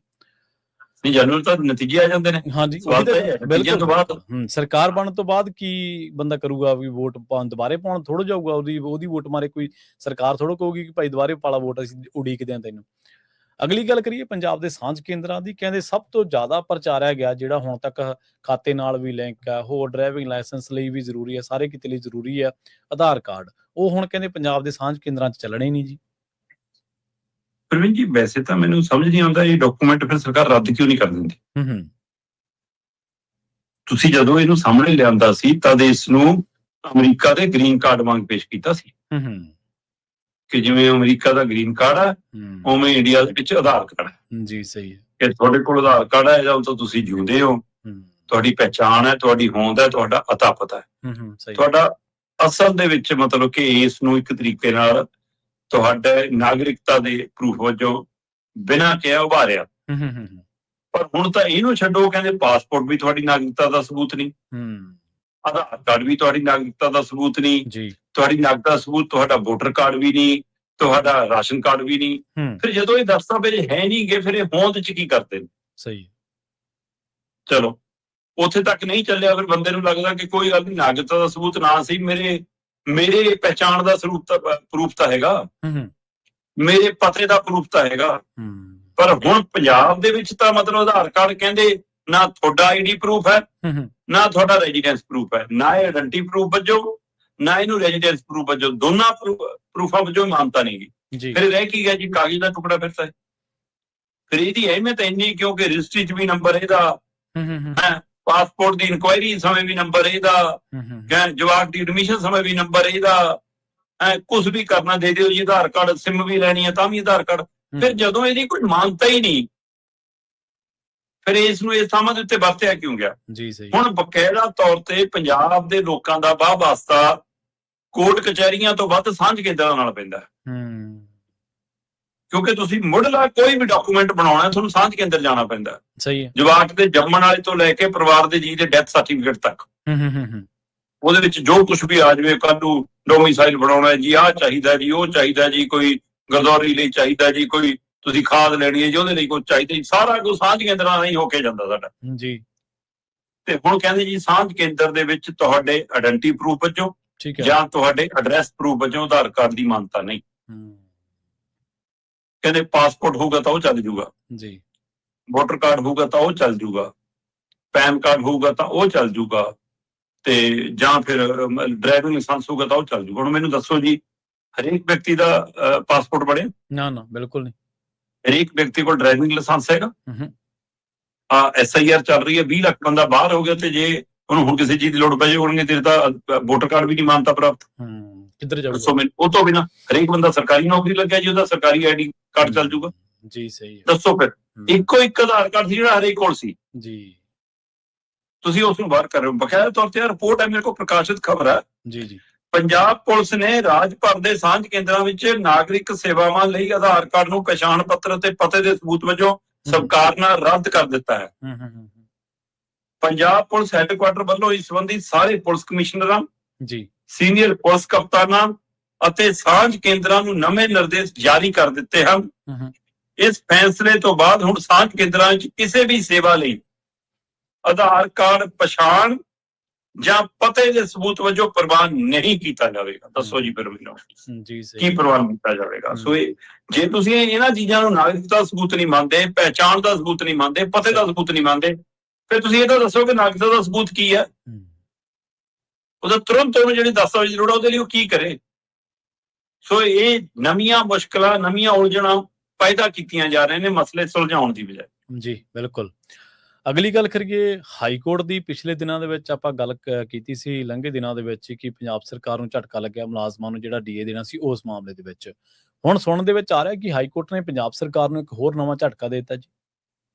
ਜਨਰਲ ਤਾਂ ਨਤੀਜੇ ਆ ਜਾਂਦੇ ਨੇ। ਹਾਂਜੀ, ਬਿਲਕੁਲ। ਸਰਕਾਰ ਬਣਨ ਤੋਂ ਬਾਅਦ ਕੀ ਬੰਦਾ ਕਰੂਗਾ? ਵੀ ਵੋਟ ਦੁਬਾਰੇ ਪਾਉਣ ਥੋੜਾ ਜਾਊਗਾ, ਉਹਦੀ ਵੋਟ ਮਾਰੇ ਕੋਈ ਸਰਕਾਰ ਥੋੜਾ ਕਹੂਗੀ ਕਿ ਭਾਈ ਦੁਬਾਰੇ ਪਾਲਾ ਵੋਟ, ਅਸੀਂ ਉਡੀਕਦੇ ਹਾਂ ਤੈਨੂੰ। ਅਗਲੀ ਗੱਲ ਕਰੀਏ ਪੰਜਾਬ ਦੇ ਸਾਂਝ ਕੇਂਦਰਾਂ ਦੀ। ਕਹਿੰਦੇ ਸਭ ਤੋਂ ਜ਼ਿਆਦਾ ਪ੍ਰਚਾਰਿਆ ਗਿਆ ਜਿਹੜਾ ਹੁਣ ਤੱਕ ਖਾਤੇ ਨਾਲ ਵੀ ਲਿੰਕ ਹੈ, ਹੋਰ ਡਰਾਈਵਿੰਗ ਲਾਇਸੈਂਸ ਲਈ ਵੀ ਜ਼ਰੂਰੀ ਹੈ, ਸਾਰੇ ਕਿਤੇ ਲਈ ਜ਼ਰੂਰੀ ਹੈ, ਆਧਾਰ ਕਾਰਡ, ਉਹ ਹੁਣ ਕਹਿੰਦੇ ਪੰਜਾਬ ਦੇ ਸਾਂਝ ਕੇਂਦਰਾਂ 'ਚ ਚੱਲਣੇ ਨਹੀਂ ਜੀ। ਪ੍ਰਵੀਨ ਜੀ, ਵੈਸੇ ਤਾਂ ਮੈਨੂੰ ਸਮਝ ਨਹੀਂ ਆਉਂਦਾ ਇਹ ਡਾਕੂਮੈਂਟ ਫਿਰ ਸਰਕਾਰ ਰੱਦ ਕਿਉਂ ਨਹੀਂ ਕਰ ਦਿੰਦੀ। ਤੁਸੀਂ ਜਦੋਂ ਇਹਨੂੰ ਸਾਹਮਣੇ ਲਿਆਂਦਾ ਸੀ ਤਦ ਇਸ ਨੂੰ ਅਮਰੀਕਾ ਦੇ ਗ੍ਰੀਨ ਕਾਰਡ ਵਾਂਗ ਪੇਸ਼ ਕੀਤਾ ਸੀ ਕਿ ਜਿਵੇਂ ਅਮਰੀਕਾ ਦਾ ਗ੍ਰੀਨ ਕਾਰਡ ਹੈ ਉਵੇਂ ਇੰਡੀਆ ਦੇ ਵਿੱਚ ਆਧਾਰ ਕਾਰਡ ਹੈ। ਜੀ ਸਹੀ ਹੈ ਕਿ ਤੁਹਾਡੇ ਕੋਲ ਆਧਾਰ ਕਾਰਡ ਹੈ, ਇਹਦਾ ਮਤਲਬ ਤੁਸੀਂ ਜਿਉਂਦੇ ਹੋ, ਤੁਹਾਡੀ ਪਹਿਚਾਣ ਹੈ, ਤੁਹਾਡੀ ਹੋਂਦ ਹੈ, ਤੁਹਾਡਾ ਅਤਾ ਪਤਾ ਹੈ, ਤੁਹਾਡਾ ਅਸਲ ਦੇ ਵਿੱਚ ਮਤਲਬ ਕਿ ਇਸ ਨੂੰ ਇੱਕ ਤਰੀਕੇ ਨਾਲ ਤੁਹਾਡੇ ਨਾਗਰਿਕਤਾ ਦੇ ਪ੍ਰੂਫ ਵਜੋਂ ਬਿਨਾਂ ਕਿਹਾ ਉਭਾਰਿਆ। ਪਰ ਹੁਣ ਤਾਂ ਇਹਨੂੰ ਛੱਡੋ, ਕਹਿੰਦੇ ਪਾਸਪੋਰਟ ਵੀ ਤੁਹਾਡੀ ਨਾਗਰਿਕਤਾ ਦਾ ਸਬੂਤ ਨਹੀਂ, ਆਧਾਰ ਕਾਰਡ ਵੀ ਤੁਹਾਡੀ ਨਾਗਰਿਕਤਾ ਦਾ ਸਬੂਤ ਨਹੀਂ, ਤੁਹਾਡੀ ਨਾਗਰਿਕਤਾ ਦਾ ਸਬੂਤ ਤੁਹਾਡਾ ਵੋਟਰ ਕਾਰਡ ਵੀ ਨਹੀਂ, ਤੁਹਾਡਾ ਰਾਸ਼ਨ ਕਾਰਡ ਵੀ ਨਹੀਂ। ਫਿਰ ਜਦੋਂ ਇਹ ਦਸਤਾਵੇਜ਼ ਹੈ ਨਹੀਂ ਗੇ, ਫਿਰ ਇਹ ਹੋਂਦ ਚ ਕੀ ਕਰਦੇ ਨੇ? ਸਹੀ। ਚਲੋ ਉੱਥੇ ਤੱਕ ਨਹੀਂ ਚੱਲਿਆ, ਫਿਰ ਬੰਦੇ ਨੂੰ ਲੱਗਦਾ ਕਿ ਕੋਈ ਗੱਲ ਨਹੀਂ, ਨਾਗਰਿਕਤਾ ਦਾ ਸਬੂਤ ਨਾ ਸੀ, ਮੇਰੇ ਮੇਰੇ ਪਹਿਚਾਣ ਦਾ ਪ੍ਰੂਫ ਤਾਂ ਹੈਗਾ, ਮੇਰੇ ਪਤੇ ਦਾ ਪ੍ਰੂਫ ਤਾਂ ਹੈਗਾ। ਪਰ ਹੁਣ ਪੰਜਾਬ ਦੇ ਵਿੱਚ ਤਾਂ ਮਤਲਬ ਆਧਾਰ ਕਾਰਡ ਕਹਿੰਦੇ ਨਾ ਤੁਹਾਡਾ ਆਈਡੀ ਪ੍ਰੂਫ ਹੈ, ਨਾ ਤੁਹਾਡਾ ਰੈਜ਼ੀਡੈਂਸ ਪ੍ਰੂਫ ਹੈ, ਨਾ ਇਹ ਆਇਡੈਂਟੀ ਪ੍ਰੂਫ ਵਜੋਂ, ਨਾ ਇਹਨੂੰ ਰੈਜ਼ੀਡੈਂਸ ਪ੍ਰੂਫ ਵਜੋਂ, ਦੋਨਾਂ ਪ੍ਰੂਫਾਂ ਵਜੋਂ ਮਾਨਤਾ ਨਹੀਂ ਗਈ। ਫਿਰ ਰਹਿ ਕੀ ਗਿਆ ਜੀ? ਕਾਗਜ਼ ਦਾ ਟੁਕੜਾ ਫਿਰ ਤਾਂ। ਫਿਰ ਇਹਦੀ ਅਹਿਮੀਅਤ ਇੰਨੀ ਕਿਉਂਕਿ ਰਜਿਸਟਰੀ 'ਚ ਵੀ ਨੰਬਰ ਇਹਦਾ, ਪਾਸਪੋਰਟ ਦੀ ਇਨਕੁਆਇਰੀ ਸਮੇਂ ਵੀ ਨੰਬਰ ਇਹਦਾ, ਜਵਾਕ ਦੀ ਐਡਮਿਸ਼ਨ ਸਮੇਂ ਵੀ ਨੰਬਰ ਇਹਦਾ, ਕੁਝ ਵੀ ਕਰਨਾ ਦੇ ਦਿਓ ਜੀ ਆਧਾਰ ਕਾਰਡ, ਸਿਮ ਵੀ ਲੈਣੀ ਹੈ ਤਾਂ ਵੀ ਆਧਾਰ ਕਾਰਡ। ਫਿਰ ਜਦੋਂ ਇਹਦੀ ਕੋਈ ਮਾਨਤਾ ਹੀ ਨਹੀਂ, ਫਿਰ ਇਸ ਨੂੰ ਇਸ ਥਾਵਾਂ ਦੇ ਉੱਤੇ ਵਰਤਿਆ ਕਿਉਂ ਗਿਆ?
ਜੀ ਸਹੀ।
ਹੁਣ ਬਕਾਇਦਾ ਤੌਰ ਤੇ ਪੰਜਾਬ ਦੇ ਲੋਕਾਂ ਦਾ ਵਾਹ ਵਾਸਤਾ ਕੋਰਟ ਕਚਹਿਰੀਆਂ ਤੋਂ ਵੱਧ ਸਾਂਝ ਕੇਂਦਰਾਂ ਨਾਲ ਪੈਂਦਾ, ਕਿਉਂਕਿ ਤੁਸੀਂ ਮੁੱਢਲਾ ਕੋਈ ਵੀ ਡਾਕੂਮੈਂਟ ਬਣਾਉਣਾ ਤੁਹਾਨੂੰ ਸਾਂਝ ਕੇਂਦਰ ਜਾਣਾ ਪੈਂਦਾ।
ਸਹੀ ਹੈ।
ਜਵਾਕ ਦੇ ਜੰਮਣ ਵਾਲੇ ਤੋਂ ਲੈ ਕੇ ਪਰਿਵਾਰ ਦੇ ਜੀ ਦੇ ਡੈਥ ਸਰਟੀਫਿਕੇਟ ਤੱਕ, ਉਹਦੇ ਵਿੱਚ ਜੋ ਕੁਝ ਵੀ ਆ ਜਾਵੇ, ਕੱਲ ਨੂੰ ਡੋਮਿਸਾਈਲ ਬਣਾਉਣਾ ਜੀ, ਆਹ ਚਾਹੀਦਾ ਜੀ, ਉਹ ਚਾਹੀਦਾ ਜੀ, ਕੋਈ ਗਰਦੌਰੀ ਲਈ ਚਾਹੀਦਾ ਜੀ, ਕੋਈ ਤੁਸੀਂ ਖਾਦ ਲੈਣੀ ਹੈ ਜੀ, ਉਹਦੇ ਲਈ ਕੋਈ ਚਾਹੀਦਾ ਜੀ, ਸਾਰਾ ਕੁਝ ਸਾਂਝ ਕੇਂਦਰਾਂ ਨਾਲ ਹੀ ਹੋ ਕੇ ਜਾਂਦਾ ਸਾਡਾ
ਜੀ।
ਤੇ ਹੁਣ ਕਹਿੰਦੇ ਜੀ ਸਾਂਝ ਕੇਂਦਰ ਦੇ ਵਿੱਚ ਤੁਹਾਡੇ ਆਇਡੈਂਟੀ ਪ੍ਰੂਫ ਵਜੋਂ ਜਾਂ ਤੁਹਾਡੇ ਐਡਰੈਸ ਪ੍ਰੂਫ ਵਜੋਂ ਆਧਾਰ ਕਾਰਡ ਦੀ ਮਾਨਤਾ ਨਹੀਂ। ਕਹਿੰਦੇ ਪਾਸਪੋਰਟ ਹੋਊਗਾ ਤਾਂ ਉਹ ਚੱਲ ਜੂਗਾ
ਜੀ,
ਵੋਟਰ ਕਾਰਡ ਹੋਊਗਾ ਤਾਂ ਉਹ ਚੱਲ ਜੂਗਾ, ਪੈਨ ਕਾਰਡ ਹੋਊਗਾ ਤਾਂ ਉਹ ਚੱਲ ਜੂਗਾ, ਤੇ ਜਾਂ ਫਿਰ ਡਰਾਈਵਿੰਗ ਲਾਇਸੈਂਸ ਹੋਊਗਾ ਤਾਂ ਉਹ ਚੱਲ ਜੂਗਾ। ਹੁਣ ਮੈਨੂੰ ਦੱਸੋ ਜੀ, ਹਰੇਕ ਵਿਅਕਤੀ ਦਾ ਪਾਸਪੋਰਟ ਬਣਿਆ?
ਨਾ ਨਾ, ਬਿਲਕੁਲ ਨਹੀਂ।
ਹਰੇਕ ਵਿਅਕਤੀ ਕੋਲ ਡਰਾਈਵਿੰਗ ਲਾਇਸੈਂਸ ਹੈਗਾ? SIR ਚੱਲ ਰਹੀ ਹੈ, 20 ਲੱਖ ਬੰਦਾ ਬਾਹਰ ਹੋ ਗਿਆ, ਤੇ ਜੇ ਉਹਨੂੰ ਹੁਣ ਕਿਸੇ ਚੀਜ਼ ਦੀ ਲੋੜ ਪੈ ਜਾਏ ਹੋਣਗੇ ਤੇਰੇ ਤਾਂ ਵੋਟਰ ਕਾਰਡ ਵੀ ਨਹੀਂ ਮਾਨਤਾ ਪ੍ਰਾਪਤ,
ਕਿੱਧਰ ਜਾਊਗਾ?
ਦੱਸੋ ਮੈਨੂੰ। ਉਹ ਤੋਂ ਬਿਨਾਂ ਹਰੇਕ ਬੰਦਾ ਸਰਕਾਰੀ ਨੌਕਰੀ ਲੱਗਿਆ ਜੀ, ਉਹਦਾ ਸਰਕਾਰੀ ID ਕਾਰਡ ਚੱਲ ਜੂਗਾ
ਜੀ। ਸਹੀ ਹੈ।
ਦੱਸੋ ਫਿਰ ਇੱਕੋ ਇੱਕ ਆਧਾਰ ਕਾਰਡ ਸੀ ਜਿਹੜਾ ਹਰੇਕ ਕੋਲ ਸੀ
ਜੀ,
ਤੁਸੀਂ ਉਸ ਨੂੰ ਬਾਹਰ ਕਰ ਰਹੇ ਹੋ। ਬਕਾਇਦਾ ਤੌਰ ਤੇ ਰਿਪੋਰਟ ਹੈ ਮੇਰੇ ਕੋਲ, ਪ੍ਰਕਾਸ਼ਿਤ ਖਬਰ ਹੈ
ਜੀ ਜੀ।
ਪੰਜਾਬ ਪੁਲਿਸ ਨੇ ਰਾਜ ਭਰ ਦੇ ਸਾਂਝ ਕੇਂਦਰਾਂ ਵਿੱਚ ਨਾਗਰਿਕ ਸੇਵਾਵਾਂ ਲਈ ਆਧਾਰ ਕਾਰਡ ਨੂੰ ਪਛਾਣ ਪੱਤਰ ਅਤੇ ਪਤੇ ਦੇ ਸਬੂਤ ਵਜੋਂ ਸਵੀਕਾਰਨਾ ਰੱਦ ਕਰ ਦਿੱਤਾ ਹੈ। ਪੰਜਾਬ ਪੁਲਿਸ ਹੈੱਡਕੁਆਟਰ ਵੱਲੋਂ ਇਸ ਸੰਬੰਧੀ ਸਾਰੇ ਪੁਲਿਸ ਕਮਿਸ਼ਨਰਾਂ ਜੀ, ਸੀਨੀਅਰ ਪੁਲਿਸ ਕਪਤਾਨਾਂ ਅਤੇ ਸਾਂਝ ਕੇਂਦਰਾਂ ਨੂੰ ਨਵੇਂ ਨਿਰਦੇਸ਼ ਜਾਰੀ ਕਰ ਦਿੱਤੇ ਹਨ। ਇਸ ਫੈਸਲੇ ਤੋਂ ਬਾਅਦ ਹੁਣ ਸਾਂਝ ਕੇਂਦਰਾਂ ਵਿੱਚ ਕਿਸੇ ਵੀ ਸੇਵਾ ਲਈ ਆਧਾਰ ਕਾਰਡ ਪਛਾਣ ਜਾਂ ਪਤੇ ਦੇ ਸਬੂਤ ਵਜੋਂ ਪ੍ਰਵਾਨ ਨਹੀਂ ਕੀਤਾ ਜਾਵੇਗਾ। ਦੱਸੋ ਜੀ ਫਿਰ ਮੈਨੂੰ ਜੀ ਕੀ ਪ੍ਰਵਾਨ ਕੀਤਾ ਜਾਵੇਗਾ? ਸੋ ਜੇ ਤੁਸੀਂ ਇਹਨਾਂ ਚੀਜ਼ਾਂ ਨੂੰ ਨਾਗਰਿਕਤਾ ਸਬੂਤ ਨਹੀਂ ਮੰਨਦੇ, ਪਹਿਚਾਣ ਦਾ ਸਬੂਤ ਨਹੀਂ ਮੰਨਦੇ, ਪਤੇ ਦਾ ਸਬੂਤ ਨਹੀਂ ਮੰਨਦੇ, ਫਿਰ ਤੁਸੀਂ ਇਹ ਤਾਂ ਦੱਸੋ ਕਿ ਨਾਗਰਿਕਤਾ ਦਾ ਸਬੂਤ ਕੀ ਹੈ? ਉਹਦਾ ਤੁਰੰਤ ਉਹਨੂੰ ਜਿਹੜੀ ਦਸਤਾਵੇਜ਼ ਦੀ ਲੋੜ ਆ ਉਹਦੇ ਲਈ ਉਹ ਕੀ ਕਰੇ? ਸੋ ਇਹ ਨਵੀਆਂ ਮੁਸ਼ਕਲਾਂ, ਨਵੀਆਂ ਉਲਝਣਾਂ ਪੈਦਾ ਕੀਤੀਆਂ ਜਾ ਰਹੇ ਨੇ ਮਸਲੇ ਸੁਲਝਾਉਣ ਦੀ ਬਜਾਏ।
ਜੀ ਬਿਲਕੁਲ। ਅਗਲੀ ਗੱਲ ਕਰੀਏ ਹਾਈ ਕੋਰਟ ਦੀ। ਪਿਛਲੇ ਦਿਨਾਂ ਦੇ ਵਿੱਚ ਆਪਾਂ ਗੱਲ ਕੀਤੀ ਸੀ, ਲੰਘੇ ਦਿਨਾਂ ਦੇ ਵਿੱਚ, ਕਿ ਪੰਜਾਬ ਸਰਕਾਰ ਨੂੰ ਝਟਕਾ ਲੱਗਿਆ ਮੁਲਾਜ਼ਮਾਂ ਨੂੰ ਜਿਹੜਾ DA ਦੇਣਾ ਸੀ ਉਸ ਮਾਮਲੇ ਦੇ ਵਿੱਚ। ਹੁਣ ਸੁਣਨ ਦੇ ਵਿੱਚ ਆ ਰਿਹਾ ਕਿ ਹਾਈ ਕੋਰਟ ਨੇ ਪੰਜਾਬ ਸਰਕਾਰ ਨੂੰ ਇੱਕ ਹੋਰ ਨਵਾਂ ਝਟਕਾ ਦੇ ਦਿੱਤਾ ਜੀ।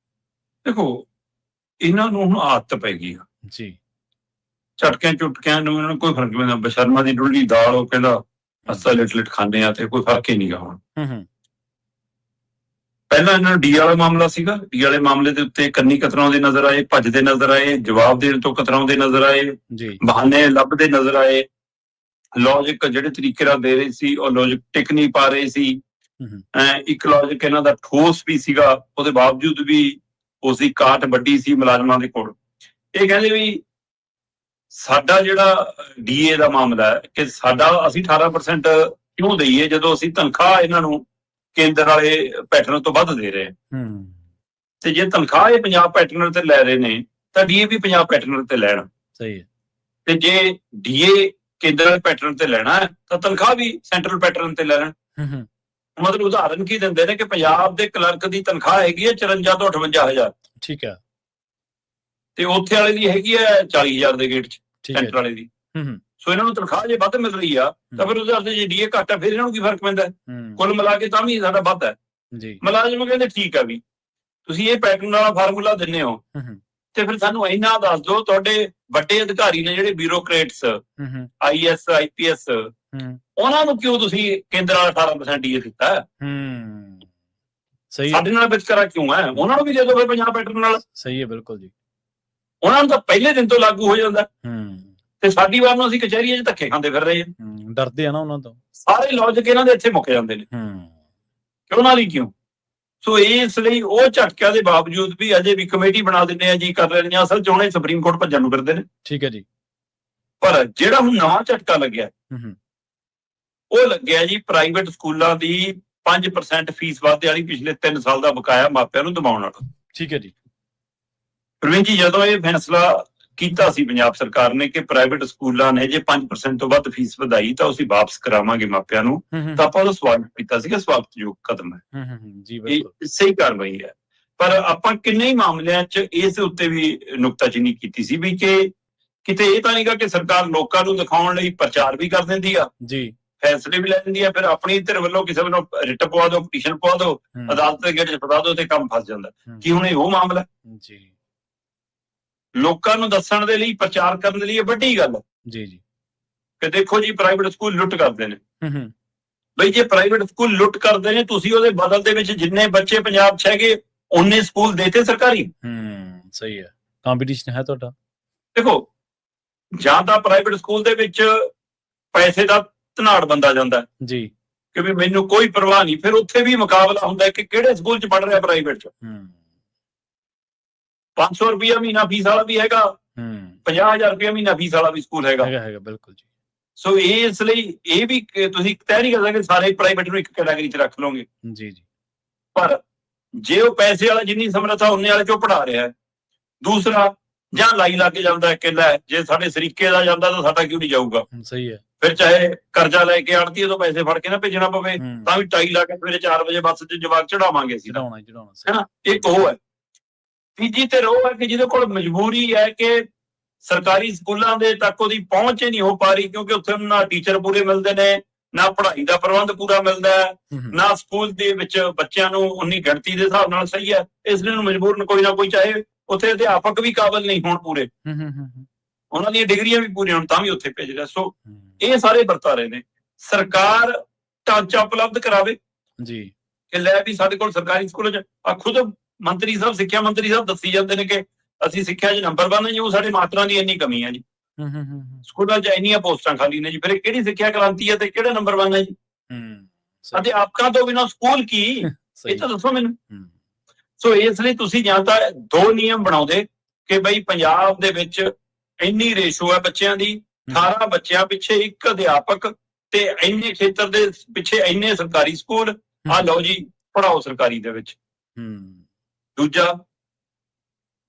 ਦੇਖੋ, ਇਹਨਾਂ ਨੂੰ ਹੁਣ ਆਦਤ ਪੈ ਗਈ
ਜੀ,
ਝਟਕਿਆਂ ਝੁਟਕਿਆਂ ਨੂੰ ਇਹਨਾਂ ਨੂੰ ਕੋਈ ਫਰਕ ਨਹੀਂ ਪੈਂਦਾ। ਬਸ਼ਰਮਾ ਦੀ ਡੁੱਲੀ ਦਾਲ ਉਹ ਕਹਿੰਦਾ ਅਸਾਂ ਲਿਟ ਖਾਂਦੇ ਆ, ਤੇ ਕੋਈ ਫਰਕ ਹੀ ਨਹੀਂਗਾ ਹੁਣ। ਪਹਿਲਾਂ ਇਹਨਾਂ ਨੂੰ D ਵਾਲਾ ਮਾਮਲਾ ਸੀਗਾ, D ਵਾਲੇ ਮਾਮਲੇ ਦੇ ਉੱਤੇ ਕੰਨੀ ਕਤਰਾਉਂਦੇ ਨਜ਼ਰ ਆਏ, ਭੱਜਦੇ ਨਜ਼ਰ ਆਏ, ਜਵਾਬ ਦੇਣ ਤੋਂ ਕਤਰਾਉਂਦੇ ਨਜ਼ਰ ਆਏ, ਬਹਾਨੇ ਲੱਭਦੇ ਨਜ਼ਰ ਆਏ, ਲੌਜਿਕ ਜਿਹੜੇ ਤਰੀਕੇ ਨਾਲ ਦੇ ਰਹੇ ਸੀ ਉਹ ਲੌਜਿਕ ਟਿਕ ਨਹੀਂ ਪਾ ਰਹੇ ਸੀ। ਇੱਕ ਲੌਜਿਕ ਇਹਨਾਂ ਦਾ ਠੋਸ ਵੀ ਸੀਗਾ, ਉਹਦੇ ਬਾਵਜੂਦ ਵੀ ਉਸ ਦੀ ਕਾਟ ਵੱਡੀ ਸੀ ਮੁਲਾਜ਼ਮਾਂ ਦੇ ਕੋਲ। ਇਹ ਕਹਿੰਦੇ ਵੀ ਸਾਡਾ ਜਿਹੜਾ DA ਦਾ ਮਾਮਲਾ ਹੈ ਕਿ ਸਾਡਾ ਅਸੀਂ 18% ਕਿਉਂ ਦਈਏ ਜਦੋਂ ਅਸੀਂ ਤਨਖਾਹ ਇਹਨਾਂ ਨੂੰ ਕੇਂਦਰ ਵਾਲੇ ਪੈਟਰਨ ਤੋਂ ਵੱਧ ਦੇ ਰਹੇ, ਤੇ ਜੇ ਤਨਖਾਹ ਇਹ ਪੰਜਾਬ ਪੈਟਰਨ ਤੇ ਲੈ ਰਹੇ ਨੇ ਤਾਂ DA ਵੀ ਪੰਜਾਬ ਪੈਟਰਨ ਤੇ ਲੈਣ। ਸਹੀ ਹੈ। ਤੇ ਜੇ DA ਕੇਂਦਰ ਵਾਲੇ ਪੈਟਰਨ ਤੇ ਲੈਣਾ ਹੈ ਤਾਂ ਤਨਖਾਹ ਵੀ ਸੈਂਟਰਲ ਪੈਟਰਨ ਤੇ ਲੈ ਲੈਣ। ਮਤਲਬ ਉਦਾਹਰਨ ਕੀ ਦਿੰਦੇ ਨੇ ਕਿ ਪੰਜਾਬ ਦੇ ਕਲਰਕ ਦੀ ਤਨਖਾਹ ਹੈਗੀ ਹੈ 54 ਤੋਂ 58,000। ਠੀਕ ਹੈ। ਤੇ ਉੱਥੇ ਵਾਲੇ ਦੀ ਹੈਗੀ ਹੈ 40,000 ਦੇ ਗੇਟ 'ਚ, ਸੈਂਟਰ ਵਾਲੇ ਦੀ। ਸੋ ਇਹਨਾਂ ਨੂੰ ਤਨਖਾਹ ਜੇ ਵੱਧ ਮਿਲ ਰਹੀ ਆ ਤਾਂ ਫਿਰ ਉਹਦੇ ਵਾਸਤੇ ਜੇ DA ਘੱਟ ਆ ਫਿਰ ਇਹਨਾਂ ਨੂੰ ਕੀ ਫਰਕ ਪੈਂਦਾ? ਕੁੱਲ ਮਿਲਾ ਕੇ ਤਾਂ ਵੀ ਸਾਡਾ ਵੱਧ ਹੈ। ਮੁਲਾਜ਼ਮ ਕਹਿੰਦੇ ਠੀਕ ਆ, ਵੀ ਤੁਸੀਂ ਇਹ ਪੈਟਰਨ ਵਾਲਾ ਫਾਰਮੂਲਾ ਦਿੰਦੇ ਹੋ ਤੇ ਫਿਰ ਸਾਨੂੰ ਇੰਨਾ ਦੱਸ ਦਿਓ, ਤੁਹਾਡੇ ਵੱਡੇ ਅਧਿਕਾਰੀ ਨੇ ਜਿਹੜੇ ਬਿਊਰੋਕਰੇਟਸ, IAS IPS, ਉਹਨਾਂ ਨੂੰ ਕਿਉਂ ਤੁਸੀਂ ਕੇਂਦਰ ਵਾਲਾ 18% DA ਦਿੱਤਾ? ਸਹੀ, ਸਾਡੇ ਨਾਲ ਵਿਤਕਰਾ ਕਿਉਂ ਹੈ? ਉਹਨਾਂ ਨੂੰ ਵੀ ਦੇ ਦਿਓ ਫਿਰ ਪੰਜਾਬ ਪੈਟਰਨ ਨਾਲ। ਸਹੀ ਹੈ, ਬਿਲਕੁਲ ਜੀ। ਉਹਨਾਂ ਨੂੰ ਤਾਂ ਪਹਿਲੇ ਦਿਨ ਤੋਂ ਲਾਗੂ ਹੋ ਜਾਂਦਾ, ਤੇ ਸਾਡੀ ਵਾਰ ਨੂੰ ਅਸੀਂ ਕਚਹਿਰੀਆਂ 'ਚ ਧੱਕੇ ਖਾਂਦੇ ਫਿਰ ਰਹੇ ਹਾਂ। ਡਰਦੇ ਆ ਨਾ ਉਹਨਾਂ ਤੋਂ। ਸਾਰੇ ਲੌਜਿਕ ਇਹਨਾਂ ਦੇ ਇੱਥੇ ਮੁੱਕ ਜਾਂਦੇ ਨੇ। ਕਿਉਂ ਨਾਲ ਹੀ ਕਿਉਂ? ਸੋ ਇਸ ਲਈ ਉਹ ਝਟਕਿਆਂ ਦੇ ਬਾਵਜੂਦ ਵੀ ਅਜੇ ਵੀ ਕਮੇਟੀ ਬਣਾ ਦਿੰਦੇ ਆ ਜੀ, ਕਰ ਰਹੇ ਨੇ। ਅਸਲ 'ਚ ਹੁਣੇ ਸੁਪਰੀਮ ਕੋਰਟ ਭੱਜਣ ਨੂੰ ਫਿਰਦੇ ਨੇ। ਠੀਕ ਹੈ ਜੀ। ਪਰ ਜਿਹੜਾ ਹੁਣ ਨਵਾਂ ਝਟਕਾ ਲੱਗਿਆ ਉਹ ਲੱਗਿਆ ਜੀ ਪ੍ਰਾਈਵੇਟ ਸਕੂਲਾਂ ਦੀ 5% ਫੀਸ ਵਾਧੇ ਵਾਲੀ ਪਿਛਲੇ 3 ਸਾਲ ਦਾ ਬਕਾਇਆ ਮਾਪਿਆਂ ਨੂੰ ਦਿਵਾਉਣ ਵਾਲਾ।
ਠੀਕ ਹੈ ਜੀ।
ਪ੍ਰਵੀਨ ਜੀ, ਜਦੋਂ ਇਹ ਫੈਸਲਾ ਕੀਤਾ ਸੀ ਪੰਜਾਬ ਸਰਕਾਰ ਨੇ ਕਿ ਪ੍ਰਾਈਵੇਟ ਸਕੂਲਾਂ ਨੇ ਜੇ 5% ਤੋਂ ਵੱਧ ਫੀਸ ਵਧਾਈ ਤਾਂ ਅਸੀਂ ਵਾਪਸ ਕਰਾਵਾਂਗੇ ਮਾਪਿਆਂ ਨੂੰ, ਤਾਂ ਆਪਾਂ ਉਹਦਾ ਸਵਾਗਤ ਕੀਤਾ ਸੀਗਾ, ਸਵਾਗਤਯੋਗ ਕਦਮ ਹੈ,
ਜੀ
ਇਹ ਸਹੀ ਕਾਰਵਾਈ ਹੈ। ਪਰ ਆਪਾਂ ਕਿੰਨੇ ਹੀ ਮਾਮਲਿਆਂ 'ਚ ਇਸ ਉੱਤੇ ਵੀ ਨੁਕਤਾਚੀਨੀ ਕੀਤੀ ਸੀ ਵੀ ਕਿ ਕਿਤੇ ਇਹ ਤਾਂ ਨਹੀਂਗਾ ਕਿ ਸਰਕਾਰ ਲੋਕਾਂ ਨੂੰ ਦਿਖਾਉਣ ਲਈ ਪ੍ਰਚਾਰ ਵੀ ਕਰ ਦਿੰਦੀ ਆ ਜੀ, ਫੈਸਲੇ ਵੀ ਲੈ ਲੈਂਦੀ ਆ, ਫਿਰ ਆਪਣੀ ਧਿਰ ਵੱਲੋਂ ਕਿਸੇ ਵੱਲੋਂ ਰਿਟ ਪਵਾ ਦਿਓ, ਪਟੀਸ਼ਨ ਪਵਾ ਦਿਓ, ਅਦਾਲਤ ਦੇ ਗੇਟ 'ਚ ਫੜਾ ਦਿਓ ਤੇ ਕੰਮ ਫਸ ਜਾਂਦਾ। ਕੀ ਹੁਣ ਇਹ ਉਹ ਮਾਮਲਾ ਜੀ? ਲੋਕਾਂ ਨੂੰ ਦੱਸਣ ਦੇ ਲਈ, ਪ੍ਰਚਾਰ ਕਰਨ ਦੇ ਲਈ ਇਹ ਵੱਡੀ ਗੱਲ ਜੀ ਕਿ ਦੇਖੋ ਜੀ ਪ੍ਰਾਈਵੇਟ ਸਕੂਲ ਲੁੱਟ ਕਰਦੇ ਨੇ। ਬਈ ਜੇ ਪ੍ਰਾਈਵੇਟ ਸਕੂਲ ਲੁੱਟ ਕਰਦੇ ਨੇ, ਤੁਸੀਂ ਉਹਦੇ ਬਦਲ ਦੇ ਵਿੱਚ ਜਿੰਨੇ ਬੱਚੇ ਪੰਜਾਬ 'ਚ ਹੈਗੇ ਉਨੇ ਸਕੂਲ ਦੇਤੇ ਸਰਕਾਰੀ।
ਸਹੀ ਹੈ, ਕੰਪੀਟੀਸ਼ਨ ਹੈ ਤੁਹਾਡਾ। ਦੇਖੋ,
ਜਾਂ ਤਾਂ ਪ੍ਰਾਈਵੇਟ ਸਕੂਲ ਦੇ ਵਿੱਚ ਪੈਸੇ ਦਾ ਧਨਾੜ ਬੰਦਾ ਜਾਂਦਾ ਜੀ ਕਿ ਵੀ ਮੈਨੂੰ ਕੋਈ ਪਰਵਾਹ ਨਹੀਂ, ਫਿਰ ਉੱਥੇ ਵੀ ਮੁਕਾਬਲਾ ਹੁੰਦਾ ਕਿ ਕਿਹੜੇ ਸਕੂਲ 'ਚ ਪੜ੍ਹ ਰਿਹਾ ਪ੍ਰਾਈਵੇਟ 'ਚ। 500 ਰੁਪਇਆ ਮਹੀਨਾ ਫੀਸ ਵਾਲਾ ਵੀ ਹੈਗਾ, 50,000 ਰੁਪਇਆ ਮਹੀਨਾ ਫੀਸ ਵਾਲਾ ਵੀ ਸਕੂਲ ਹੈਗਾ।
ਬਿਲਕੁਲ ਜੀ।
ਸੋ ਇਸ ਲਈ ਇਹ ਵੀ ਤੁਸੀਂ ਤੈਅ ਨਹੀਂ ਕਰ ਸਕਦੇ ਸਾਰੇ ਪ੍ਰਾਈਵੇਟ ਨੂੰ ਇੱਕ ਕੈਟਾਗਰੀ 'ਚ ਰੱਖ ਲਓਗੇ ਜੀ ਜੀ। ਪਰ ਜੇ ਉਹ ਪੈਸੇ ਵਾਲਾ ਜਿੰਨੀ ਸਮਰੱਥਾ ਉਹਨੇ ਵਾਲੇ 'ਚੋਂ ਪੜ੍ਹਾ ਰਿਹਾ, ਦੂਸਰਾ ਜਾਂ ਲਾਈ ਲਾ ਕੇ ਜਾਂਦਾ ਇਕੱਲਾ, ਜੇ ਸਾਡੇ ਸਰੀਕੇ ਦਾ ਜਾਂਦਾ ਤਾਂ ਸਾਡਾ ਕਿਉਂ ਨਹੀਂ ਜਾਊਗਾ? ਸਹੀ ਹੈ। ਫਿਰ ਚਾਹੇ ਕਰਜ਼ਾ ਲੈ ਕੇ ਆੜਤੀ ਤੋਂ ਪੈਸੇ ਫੜ ਕੇ ਨਾ ਭੇਜਣਾ ਪਵੇ, ਤਾਂ ਵੀ ਟਾਈ ਲਾ ਕੇ ਸਵੇਰੇ 4 ਵਜੇ ਬੱਸ 'ਚ ਜਵਾਕ ਚੜਾਵਾਂਗੇ ਅਸੀਂ, ਹੈਨਾ। ਇੱਕ ਉਹ ਹੈ। ਤੀਜੀ ਤੇ ਉਹ ਹੈ ਕਿ ਜਿਹਦੇ ਕੋਲ ਮਜਬੂਰੀ ਹੈ ਕਿ ਸਰਕਾਰੀ ਸਕੂਲਾਂ ਦੇ ਤੱਕ ਉਹਦੀ ਪਹੁੰਚ ਹੀ ਨਹੀਂ ਹੋ ਪਾ ਰਹੀ, ਕਿਉਂਕਿ ਉੱਥੇ ਨਾ ਟੀਚਰ ਪੂਰੇ ਮਿਲਦੇ ਨੇ, ਨਾ ਪੜ੍ਹਾਈ ਦਾ ਪ੍ਰਬੰਧ ਪੂਰਾ ਮਿਲਦਾ ਹੈ, ਨਾ ਸਕੂਲ ਦੇ ਵਿੱਚ ਬੱਚਿਆਂ ਨੂੰ ਉਨੀ ਗਿਣਤੀ ਦੇ ਹਿਸਾਬ ਨਾਲ ਸਹੀ ਹੈ। ਇਸ ਲਈ ਮਜਬੂਰਨ ਕੋਈ ਨਾ ਕੋਈ, ਚਾਹੇ ਉੱਥੇ ਅਧਿਆਪਕ ਵੀ ਕਾਬਲ ਨਹੀਂ ਹੋਣ ਪੂਰੇ, ਉਹਨਾਂ ਦੀਆਂ ਡਿਗਰੀਆਂ ਵੀ ਪੂਰੀਆਂ ਹੋਣ, ਤਾਂ ਵੀ ਉੱਥੇ ਭੇਜ ਰਿਹਾ। ਸੋ ਇਹ ਸਾਰੇ ਵਰਤਾਰੇ ਨੇ। ਸਰਕਾਰ ਢਾਂਚਾ ਉਪਲਬਧ ਕਰਾਵੇ ਜੀ ਕਿ ਲੈ ਵੀ ਸਾਡੇ ਕੋਲ ਸਰਕਾਰੀ ਸਕੂਲਾਂ 'ਚ ਖੁਦ ਮੰਤਰੀ ਸਾਹਿਬ, ਸਿੱਖਿਆ ਮੰਤਰੀ ਸਾਹਿਬ ਦੱਸੀ ਜਾਂਦੇ ਨੇ ਕਿ ਅਸੀਂ ਸਿੱਖਿਆ 'ਚ ਨੰਬਰ 1 ਜੀ, ਉਹ ਸਾਡੇ ਮਾਸਟਰਾਂ ਦੀ ਇੰਨੀ ਕਮੀ ਹੈ ਜੀ, ਸਕੂਲਾਂ 'ਚ ਇੰਨੀਆਂ ਪੋਸਟਾਂ ਖਾਲੀ ਨੇ ਜੀ। ਫਿਰ ਕਿਹੜੀ ਸਿੱਖਿਆ ਕ੍ਰਾਂਤੀ ਹੈ ਤੇ ਕਿਹੜਾ ਨੰਬਰ 1 ਹੈ ਜੀ? ਅਧਿਆਪਕਾਂ ਤੋਂ ਬਿਨਾਂ ਸਕੂਲ ਕੀ, ਇਹ ਤਾਂ ਦੱਸੋ ਮੈਨੂੰ। ਸੋ ਇਸ ਲਈ ਤੁਸੀਂ ਜਾਂ ਤਾਂ 2 ਨਿਯਮ ਬਣਾਉਂਦੇ ਕਿ ਬਈ ਪੰਜਾਬ ਦੇ ਵਿੱਚ ਇੰਨੀ ਰੇਸ਼ੋ ਹੈ ਬੱਚਿਆਂ ਦੀ, 18 ਬੱਚਿਆਂ ਪਿੱਛੇ 1 ਅਧਿਆਪਕ, ਤੇ ਇੰਨੇ ਖੇਤਰ ਦੇ ਪਿੱਛੇ ਇੰਨੇ ਸਰਕਾਰੀ ਸਕੂਲ, ਆ ਲਓ ਜੀ ਪੜਾਓ ਸਰਕਾਰੀ ਦੇ ਵਿੱਚ। ਦੂਜਾ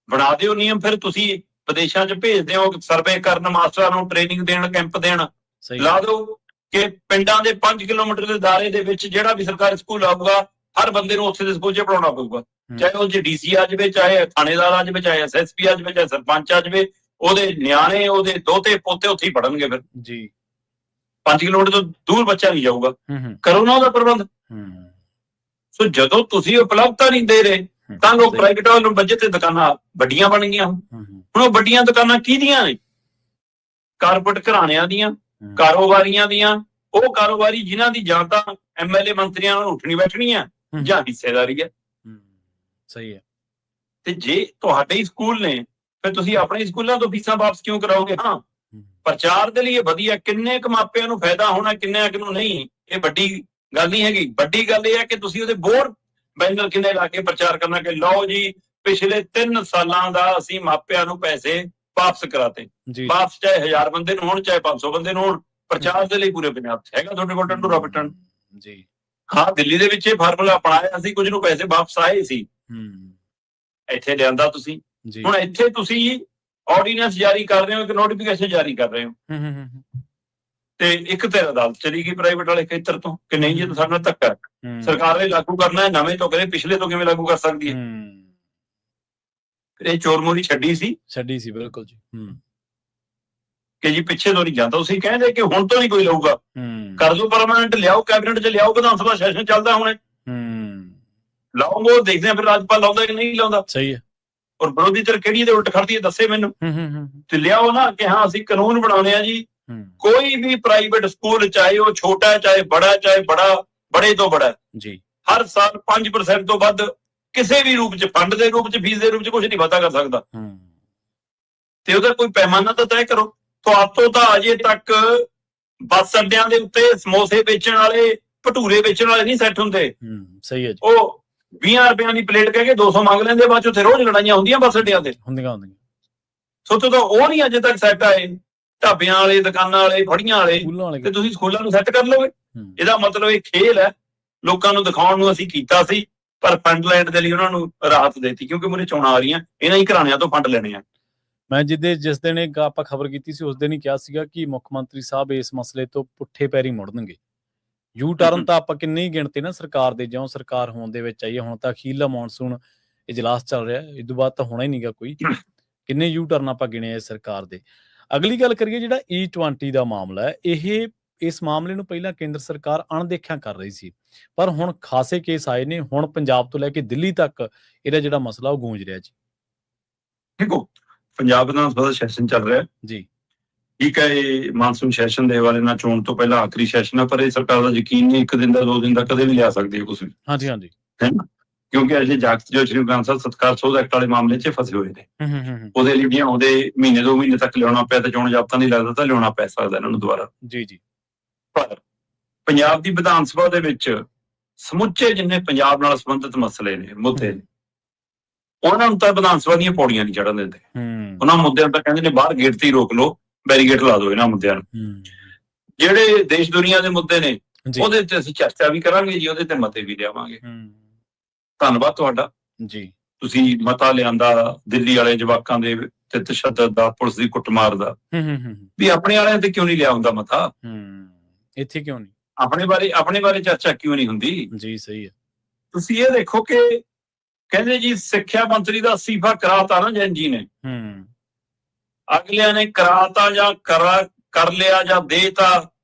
ਬਣਾ ਦਿਓ ਨਿਯਮ, ਫਿਰ ਤੁਸੀਂ ਵਿਦੇਸ਼ਾਂ 'ਚ ਭੇਜਦੇ ਹੋ ਸਰਵੇ ਕਰਨ, ਮਾਸਟਰਾਂ ਨੂੰ ਟ੍ਰੇਨਿੰਗ ਦੇਣ, ਕੈਂਪ ਦੇਣ, ਲਾ ਦਿਓ ਕਿ ਪਿੰਡਾਂ ਦੇ 5 ਕਿਲੋਮੀਟਰ ਦੇ ਦਾਇਰੇ ਦੇ ਵਿੱਚ ਜਿਹੜਾ ਵੀ ਸਰਕਾਰੀ ਸਕੂਲ ਆਊਗਾ, ਹਰ ਬੰਦੇ ਨੂੰ ਉੱਥੇ ਦੇ ਸਕੂਲ 'ਚ ਪੜਾਉਣਾ ਪਊਗਾ, ਚਾਹੇ ਉਹ ਡੀਸੀ ਆ ਜਾਵੇ, ਚਾਹੇ ਥਾਣੇਦਾਰ ਆ ਜਾਵੇ, ਚਾਹੇ SSP ਆ ਜਾਵੇ, ਚਾਹੇ ਸਰਪੰਚ ਆ ਜਾਵੇ, ਉਹਦੇ ਨਿਆਣੇ, ਉਹਦੇ ਦੋਤੇ ਪੋਤੇ ਉੱਥੇ ਹੀ ਪੜਨਗੇ। ਫਿਰ ਜੀ 5 ਕਿਲੋਮੀਟਰ ਤੋਂ ਦੂਰ ਬੱਚਾ ਨਹੀਂ ਜਾਊਗਾ। ਕਰੋ ਨਾ ਉਹਦਾ ਪ੍ਰਬੰਧ। ਸੋ ਜਦੋਂ ਤੁਸੀਂ ਉਪਲਬਧਤਾ ਨਹੀਂ ਦੇ ਰਹੇ ਤਾਂ ਲੋਕ ਪ੍ਰਾਈਵੇਟ ਵੱਲ ਨੂੰ ਬੱਜੇ ਤੇ ਦੁਕਾਨਾਂ ਵੱਡੀਆਂ ਬਣ ਗਈਆਂ। ਹੁਣ ਉਹ ਵੱਡੀਆਂ ਦੁਕਾਨਾਂ ਕਿਹਦੀਆਂ ਨੇ? ਕਾਰਪੋਰੇਟ ਘਰਾਣਿਆਂ ਦੀਆਂ, ਕਾਰੋਬਾਰੀਆਂ ਦੀਆਂ। ਉਹ ਕਾਰੋਬਾਰੀ ਜਿਨ੍ਹਾਂ ਦੀ ਜਾਂ ਤਾਂ MLA ਮੰਤਰੀਆਂ ਨਾਲ ਉੱਠਣੀ ਬੈਠਣੀ ਆ ਜਾਂ ਹਿੱਸੇਦਾਰੀ ਹੈ। ਸਹੀ ਹੈ। ਤੇ ਜੇ ਤੁਹਾਡੇ ਹੀ ਸਕੂਲ ਨੇ, ਫਿਰ ਤੁਸੀਂ ਆਪਣੇ ਸਕੂਲਾਂ ਤੋਂ ਫੀਸਾਂ ਵਾਪਸ ਕਿਉਂ ਕਰਾਓਗੇ? ਹਾਂ, ਪ੍ਰਚਾਰ ਦੇ ਲਈ ਵਧੀਆ, ਕਿੰਨੇ ਕੁ ਮਾਪਿਆਂ ਨੂੰ ਫਾਇਦਾ ਹੋਣਾ, ਕਿੰਨੇ ਕੁ ਨੂੰ ਨਹੀਂ, ਇਹ ਵੱਡੀ ਗੱਲ ਨਹੀਂ ਹੈਗੀ। ਵੱਡੀ ਗੱਲ ਇਹ ਹੈ ਕਿ ਤੁਸੀਂ ਉਹਦੇ ਬੋਰਡ ਬੈਨਰ ਕਿੰਨੇ ਲਾ ਕੇ ਪ੍ਰਚਾਰ ਕਰਨਾ ਕਿ ਲਓ ਜੀ ਪਿਛਲੇ 3 ਸਾਲਾਂ ਦਾ ਅਸੀਂ ਮਾਪਿਆਂ ਨੂੰ ਪੈਸੇ ਵਾਪਸ ਕਰਾਤੇ। ਵਾਪਸ ਚਾਹੇ 1000 ਬੰਦੇ ਨੂੰ ਹੋਣ, ਚਾਹੇ 500 ਬੰਦੇ ਨੂੰ ਹੋਣ, ਪ੍ਰਚਾਰ ਦੇ ਲਈ ਪੂਰੇ ਪੰਜਾਬ 'ਚ ਹੈਗਾ ਤੁਹਾਡੇ ਕੋਲ ਟੰਡੂ ਰਾਬਟਨ ਜੀ। ਹਾਂ, ਦਿੱਲੀ ਦੇ ਵਿੱਚ ਇਹ ਫਾਰਮੂਲਾ ਅਪਣਾਇਆ ਸੀ, ਕੁਝ ਨੂੰ ਪੈਸੇ ਵਾਪਸ ਆਏ ਸੀ, ਇੱਥੇ ਲਿਆਂਦਾ ਤੁਸੀਂ। ਹੁਣ ਇੱਥੇ ਤੁਸੀਂ ਆਰਡੀਨੈਂਸ ਜਾਰੀ ਕਰ ਰਹੇ ਹੋ, ਇੱਕ ਨੋਟੀਫਿਕੇਸ਼ਨ ਜਾਰੀ ਕਰ ਰਹੇ ਹੋ, ਤੇ ਇੱਕ ਤੇ ਅਦਾਲਤ ਚਲੀ ਗਈ ਪ੍ਰਾਈਵੇਟ ਵਾਲੇ ਖੇਤਰ ਤੋਂ ਕਿ ਨਹੀਂ ਜੀ ਸਾਡੇ ਨਾਲ ਧੱਕਾ ਹੈ, ਸਰਕਾਰ ਨੇ ਲਾਗੂ ਕਰਨਾ ਹੈ, ਨਵੇਂ ਤੋਂ ਕਰੇ, ਪਿਛਲੇ ਤੋਂ ਕਿਵੇਂ ਲਾਗੂ ਕਰ ਸਕਦੀ ਹੈ? ਇਹ ਚੋਰ-ਮੋਰੀ ਛੱਡੀ ਸੀ ਬਿਲਕੁਲ ਜੀ, ਕਿ ਜੀ ਪਿੱਛੇ ਤੋਂ ਨਹੀਂ ਜਾਂਦਾ। ਤੁਸੀਂ ਕਹਿੰਦੇ ਕਿ ਹੁਣ ਤੋਂ ਨਹੀਂ ਕੋਈ ਲਊਗਾ, ਕਰ ਦੋ ਪਰਮਾਨੈਂਟ, ਲਿਆਓ ਕੈਬਨਿਟ 'ਚ ਲਿਆਓ, ਵਿਧਾਨ ਸਭਾ ਸੈਸ਼ਨ ਚੱਲਦਾ ਹੁਣੇ, ਲਾਉਂਗੇ, ਉਹ ਦੇਖਦੇ ਆ ਫਿਰ ਰਾਜਪਾਲ ਲਾਉਂਦਾ ਕਿ ਨਹੀਂ ਲਾਉਂਦਾ। ਸਹੀ ਹੈ। ਔਰ ਵਿਰੋਧੀ ਧਿਰ ਕਿਹੜੀ ਦੇ ਉਲਟ ਖੜਦੀ ਹੈ ਦੱਸੇ ਮੈਨੂੰ, ਤੇ ਲਿਆਓ ਨਾ ਕਿ ਹਾਂ ਅਸੀਂ ਕਾਨੂੰਨ ਬਣਾਉਣੇ ਆ ਜੀ, ਕੋਈ ਵੀ ਪ੍ਰਾਈਵੇਟ ਸਕੂਲ ਚਾਹੇ ਉਹ ਛੋਟਾ ਹੈ, ਚਾਹੇ ਬੜਾ, ਚਾਹੇ ਬੜੇ ਤੋਂ ਬੜਾ ਜੀ, ਹਰ ਸਾਲ 5% ਤੋਂ ਵੱਧ ਕਿਸੇ ਵੀ ਰੂਪ 'ਚ, ਫੰਡ ਦੇ ਰੂਪ 'ਚ, ਫੀਸ ਦੇ ਰੂਪ 'ਚ ਕੁਝ ਨਹੀਂ ਵਾਧਾ ਕਰ ਸਕਦਾ। ਤੇ ਉਹਦਾ ਕੋਈ ਪੈਮਾਨਾ ਤਾਂ ਤੈਅ ਕਰੋ। ਤੁਹਾਤੋਂ ਤਾਂ ਅਜੇ ਤੱਕ ਬੱਸ ਅੱਡਿਆਂ ਦੇ ਉੱਤੇ ਸਮੋਸੇ ਵੇਚਣ ਵਾਲੇ, ਭਟੂਰੇ ਵੇਚਣ ਵਾਲੇ ਨਹੀਂ ਸੈੱਟ ਹੁੰਦੇ। ਸਹੀ ਹੈ ਜੀ। ਉਹ 20 ਰੁਪਈਆਂ ਦੀ ਪਲੇਟ ਕਹਿ ਕੇ 200 ਮੰਗ ਲੈਂਦੇ, ਬਾਅਦ 'ਚ ਉੱਥੇ ਰੋਜ਼ ਲੜਾਈਆਂ ਹੁੰਦੀਆਂ ਬੱਸ ਅੱਡਿਆਂ ਤੇ। ਹੁੰਦੀਆਂ। ਸੋ ਤਾਂ ਉਹ ਨਹੀਂ ਅਜੇ ਤੱਕ ਸੈੱਟ ਆਏ। ਢਾਬਿਆਂ ਵਾਲੇ, ਦੁਕਾਨਾਂ ਵਾਲੇ, ਫੜੀਆਂ ਵਾਲੇ, ਤੇ ਤੁਸੀਂ ਸਕੂਲਾਂ ਨੂੰ ਸੈੱਟ ਕਰ ਲਓਗੇ। ਇਹਦਾ ਮਤਲਬ ਇਹ ਖੇਲ ਹੈ, ਲੋਕਾਂ ਨੂੰ ਦਿਖਾਉਣ ਨੂੰ ਅਸੀਂ ਕੀਤਾ ਸੀ, ਪਰ ਫੰਡ ਲੈਣ ਦੇ ਲਈ ਉਹਨਾਂ ਨੂੰ ਰਾਹਤ ਦੇਤੀ, ਕਿਉਂਕਿ ਮੁਰੇ ਚੋਣਾਂ ਆ ਰਹੀਆਂ, ਇਹਨਾਂ ਹੀ ਘਰਾਣਿਆਂ ਤੋਂ ਫੰਡ ਲੈਣੇ ਆ।
ਮੈਂ ਜਿਸ ਦਿਨ ਆਪਾਂ ਖਬਰ ਕੀਤੀ ਸੀ ਉਸ ਦਿਨ ਹੀ ਕਿਹਾ ਸੀਗਾ ਕਿ ਮੁੱਖ ਮੰਤਰੀ ਸਾਹਿਬ ਇਸ ਮਸਲੇ ਤੋਂ ਪੁੱਠੇ ਪੈਰੀ ਮੁੜਨਗੇ। ਯੂ ਟਰਨ ਤਾਂ ਆਪਾਂ ਕਿੰਨੇ ਹੀ ਗਿਣਤੇ ਨਾ ਸਰਕਾਰ ਦੇ, ਜਿਉਂ ਸਰਕਾਰ ਹੋਣ ਦੇ ਵਿੱਚ ਆਈ ਹੈ। ਹੁਣ ਤਾਂ ਅਖੀਰਲਾ ਮੌਨਸੂਨ ਇਜਲਾਸ ਚੱਲ ਰਿਹਾ, ਇਸ ਤੋਂ ਬਾਅਦ ਤਾਂ ਹੋਣਾ ਹੀ ਨਹੀਂਗਾ ਕੋਈ। ਕਿੰਨੇ ਯੂ ਟਰਨ ਆਪਾਂ ਗਿਣੇ ਆ ਸਰਕਾਰ ਦੇ। ਅਗਲੀ ਗੱਲ ਕਰੀਏ, ਜਿਹੜਾ E20 ਦਾ ਮਾਮਲਾ ਹੈ, ਇਸ ਮਾਮਲੇ ਨੂੰ ਪਹਿਲਾਂ ਕੇਂਦਰ ਸਰਕਾਰ ਅਣਦੇਖਿਆ ਕਰ ਰਹੀ ਸੀ, ਪਰ ਹੁਣ ਖਾਸੇ ਕੇਸ ਆਏ ਨੇ। ਹੁਣ ਪੰਜਾਬ ਤੋਂ ਲੈ ਕੇ ਦਿੱਲੀ ਤੱਕ ਇਹਦਾ ਜਿਹੜਾ ਮਸਲਾ ਉਹ ਗੂੰਜ ਰਿਹਾ ਜੀ।
ਦੇਖੋ, ਪੰਜਾਬ ਵਿਧਾਨ ਸਭਾ ਦਾ ਸੈਸ਼ਨ ਚੱਲ ਰਿਹਾ
ਜੀ,
ਠੀਕ ਹੈ। ਇਹ ਮਾਨਸੂਨ ਸੈਸ਼ਨ ਦੇ ਹਵਾਲੇ ਨਾਲ ਚੋਣ ਤੋਂ ਪਹਿਲਾਂ ਆਖਰੀ ਸੈਸ਼ਨ ਹੈ, ਪਰ ਇਹ ਸਰਕਾਰ ਦਾ ਯਕੀਨ ਨਹੀਂ 1 ਦਿਨ ਦਾ 2 ਦਿਨ ਦਾ ਕਦੇ ਵੀ ਲਿਆ ਸਕਦੀ ਹੈ ਕੁਝ ਵੀ।
ਹਾਂਜੀ ਹਾਂਜੀ,
ਹੈ ਨਾ, ਕਿਉਂਕਿ ਅਜੇ ਜਗਤ ਜੋ ਸ਼੍ਰੀ ਗ੍ਰੰਥ ਸਾਹਿਬ ਸਤਿਕਾਰ ਸੋਧ ਐਕਟ ਵਾਲੇ ਮਾਮਲੇ 'ਚ ਫਸੇ ਹੋਏ ਨੇ। ਉਹਦੇ ਲਈ ਵੀ ਉਹਦੇ ਮਹੀਨੇ 2 ਮਹੀਨੇ ਤੱਕ ਲਿਆਉਣਾ ਪਿਆ, ਤੇ ਚੋਣ ਜਾਬਤਾ ਨਹੀਂ ਲੱਗਦਾ ਤਾਂ ਲਿਆਉਣਾ ਪੈ ਸਕਦਾ ਇਹਨਾਂ ਨੂੰ ਦੁਬਾਰਾ।
ਜੀ ਜੀ।
ਪਰ ਪੰਜਾਬ ਦੀ ਵਿਧਾਨ ਸਭਾ ਦੇ ਵਿੱਚ ਸਮੁੱਚੇ ਜਿੰਨੇ ਪੰਜਾਬ ਨਾਲ ਸੰਬੰਧਿਤ ਮਸਲੇ ਨੇ, ਮੁੱਦੇ ਨੇ, ਉਹਨਾਂ ਨੂੰ ਤਾਂ ਵਿਧਾਨ ਸਭਾ ਦੀਆਂ ਪੌੜੀਆਂ ਨਹੀਂ ਚੜ੍ਹਨ ਦਿੰਦੇ। ਉਹਨਾਂ ਮੁੱਦਿਆਂ ਤਾਂ ਕਹਿੰਦੇ ਨੇ ਬਾਹਰ ਗੇਟ ਤੇ ਹੀ ਰੋਕ ਲਓ, ਬੈਰੀਗੇਟ ਲਾ ਦਿਓ ਇਹਨਾਂ ਮੁੱਦਿਆਂ ਨੂੰ। ਜਿਹੜੇ ਦੇਸ਼ ਦੁਨੀਆ ਦੇ ਮੁੱਦੇ ਨੇ ਉਹਦੇ ਤੇ ਅਸੀਂ ਚਰਚਾ ਵੀ ਕਰਾਂਗੇ ਜੀ, ਉਹਦੇ ਤੇ ਮਤੇ ਵੀ ਲਿਆਵਾਂਗੇ। ਧੰਨਵਾਦ ਤੁਹਾਡਾ ਜੀ, ਤੁਸੀਂ ਮਤਾ ਲਿਆਂਦਾ ਦਿੱਲੀ ਵਾਲੇ ਜਵਾਕਾਂ ਦੇ ਤੇ ਤਸ਼ੱਦਦ ਦਾ, ਪੁਲਿਸ ਦੀ ਕੁੱਟਮਾਰ ਦਾ। ਵੀ ਆਪਣੇ ਵਾਲਿਆਂ ਤੇ ਕਿਉਂ ਨਹੀਂ ਲਿਆ ਹੁੰਦਾ ਮਤਾ? ਇੱਥੇ ਕਿਉਂ ਨਹੀਂ ਆਪਣੇ ਬਾਰੇ ਚਰਚਾ ਕਿਉਂ ਨਹੀਂ ਹੁੰਦੀ ਜੀ? ਸਹੀ ਹੈ। ਤੁਸੀਂ ਇਹ ਦੇਖੋ ਕਿ ਕਹਿੰਦੇ ਜੀ ਸਿੱਖਿਆ ਮੰਤਰੀ ਦਾ ਅਸਤੀਫਾ ਕਰਾਤਾ ਨਾ ਜੈਨ ਜੀ ਨੇ, ਅਗਲਿਆਂ ਨੇ ਕਰਾਤਾ ਜਾਂ ਕਰ ਲਿਆ ਜਾਂ ਦੇਤਾ।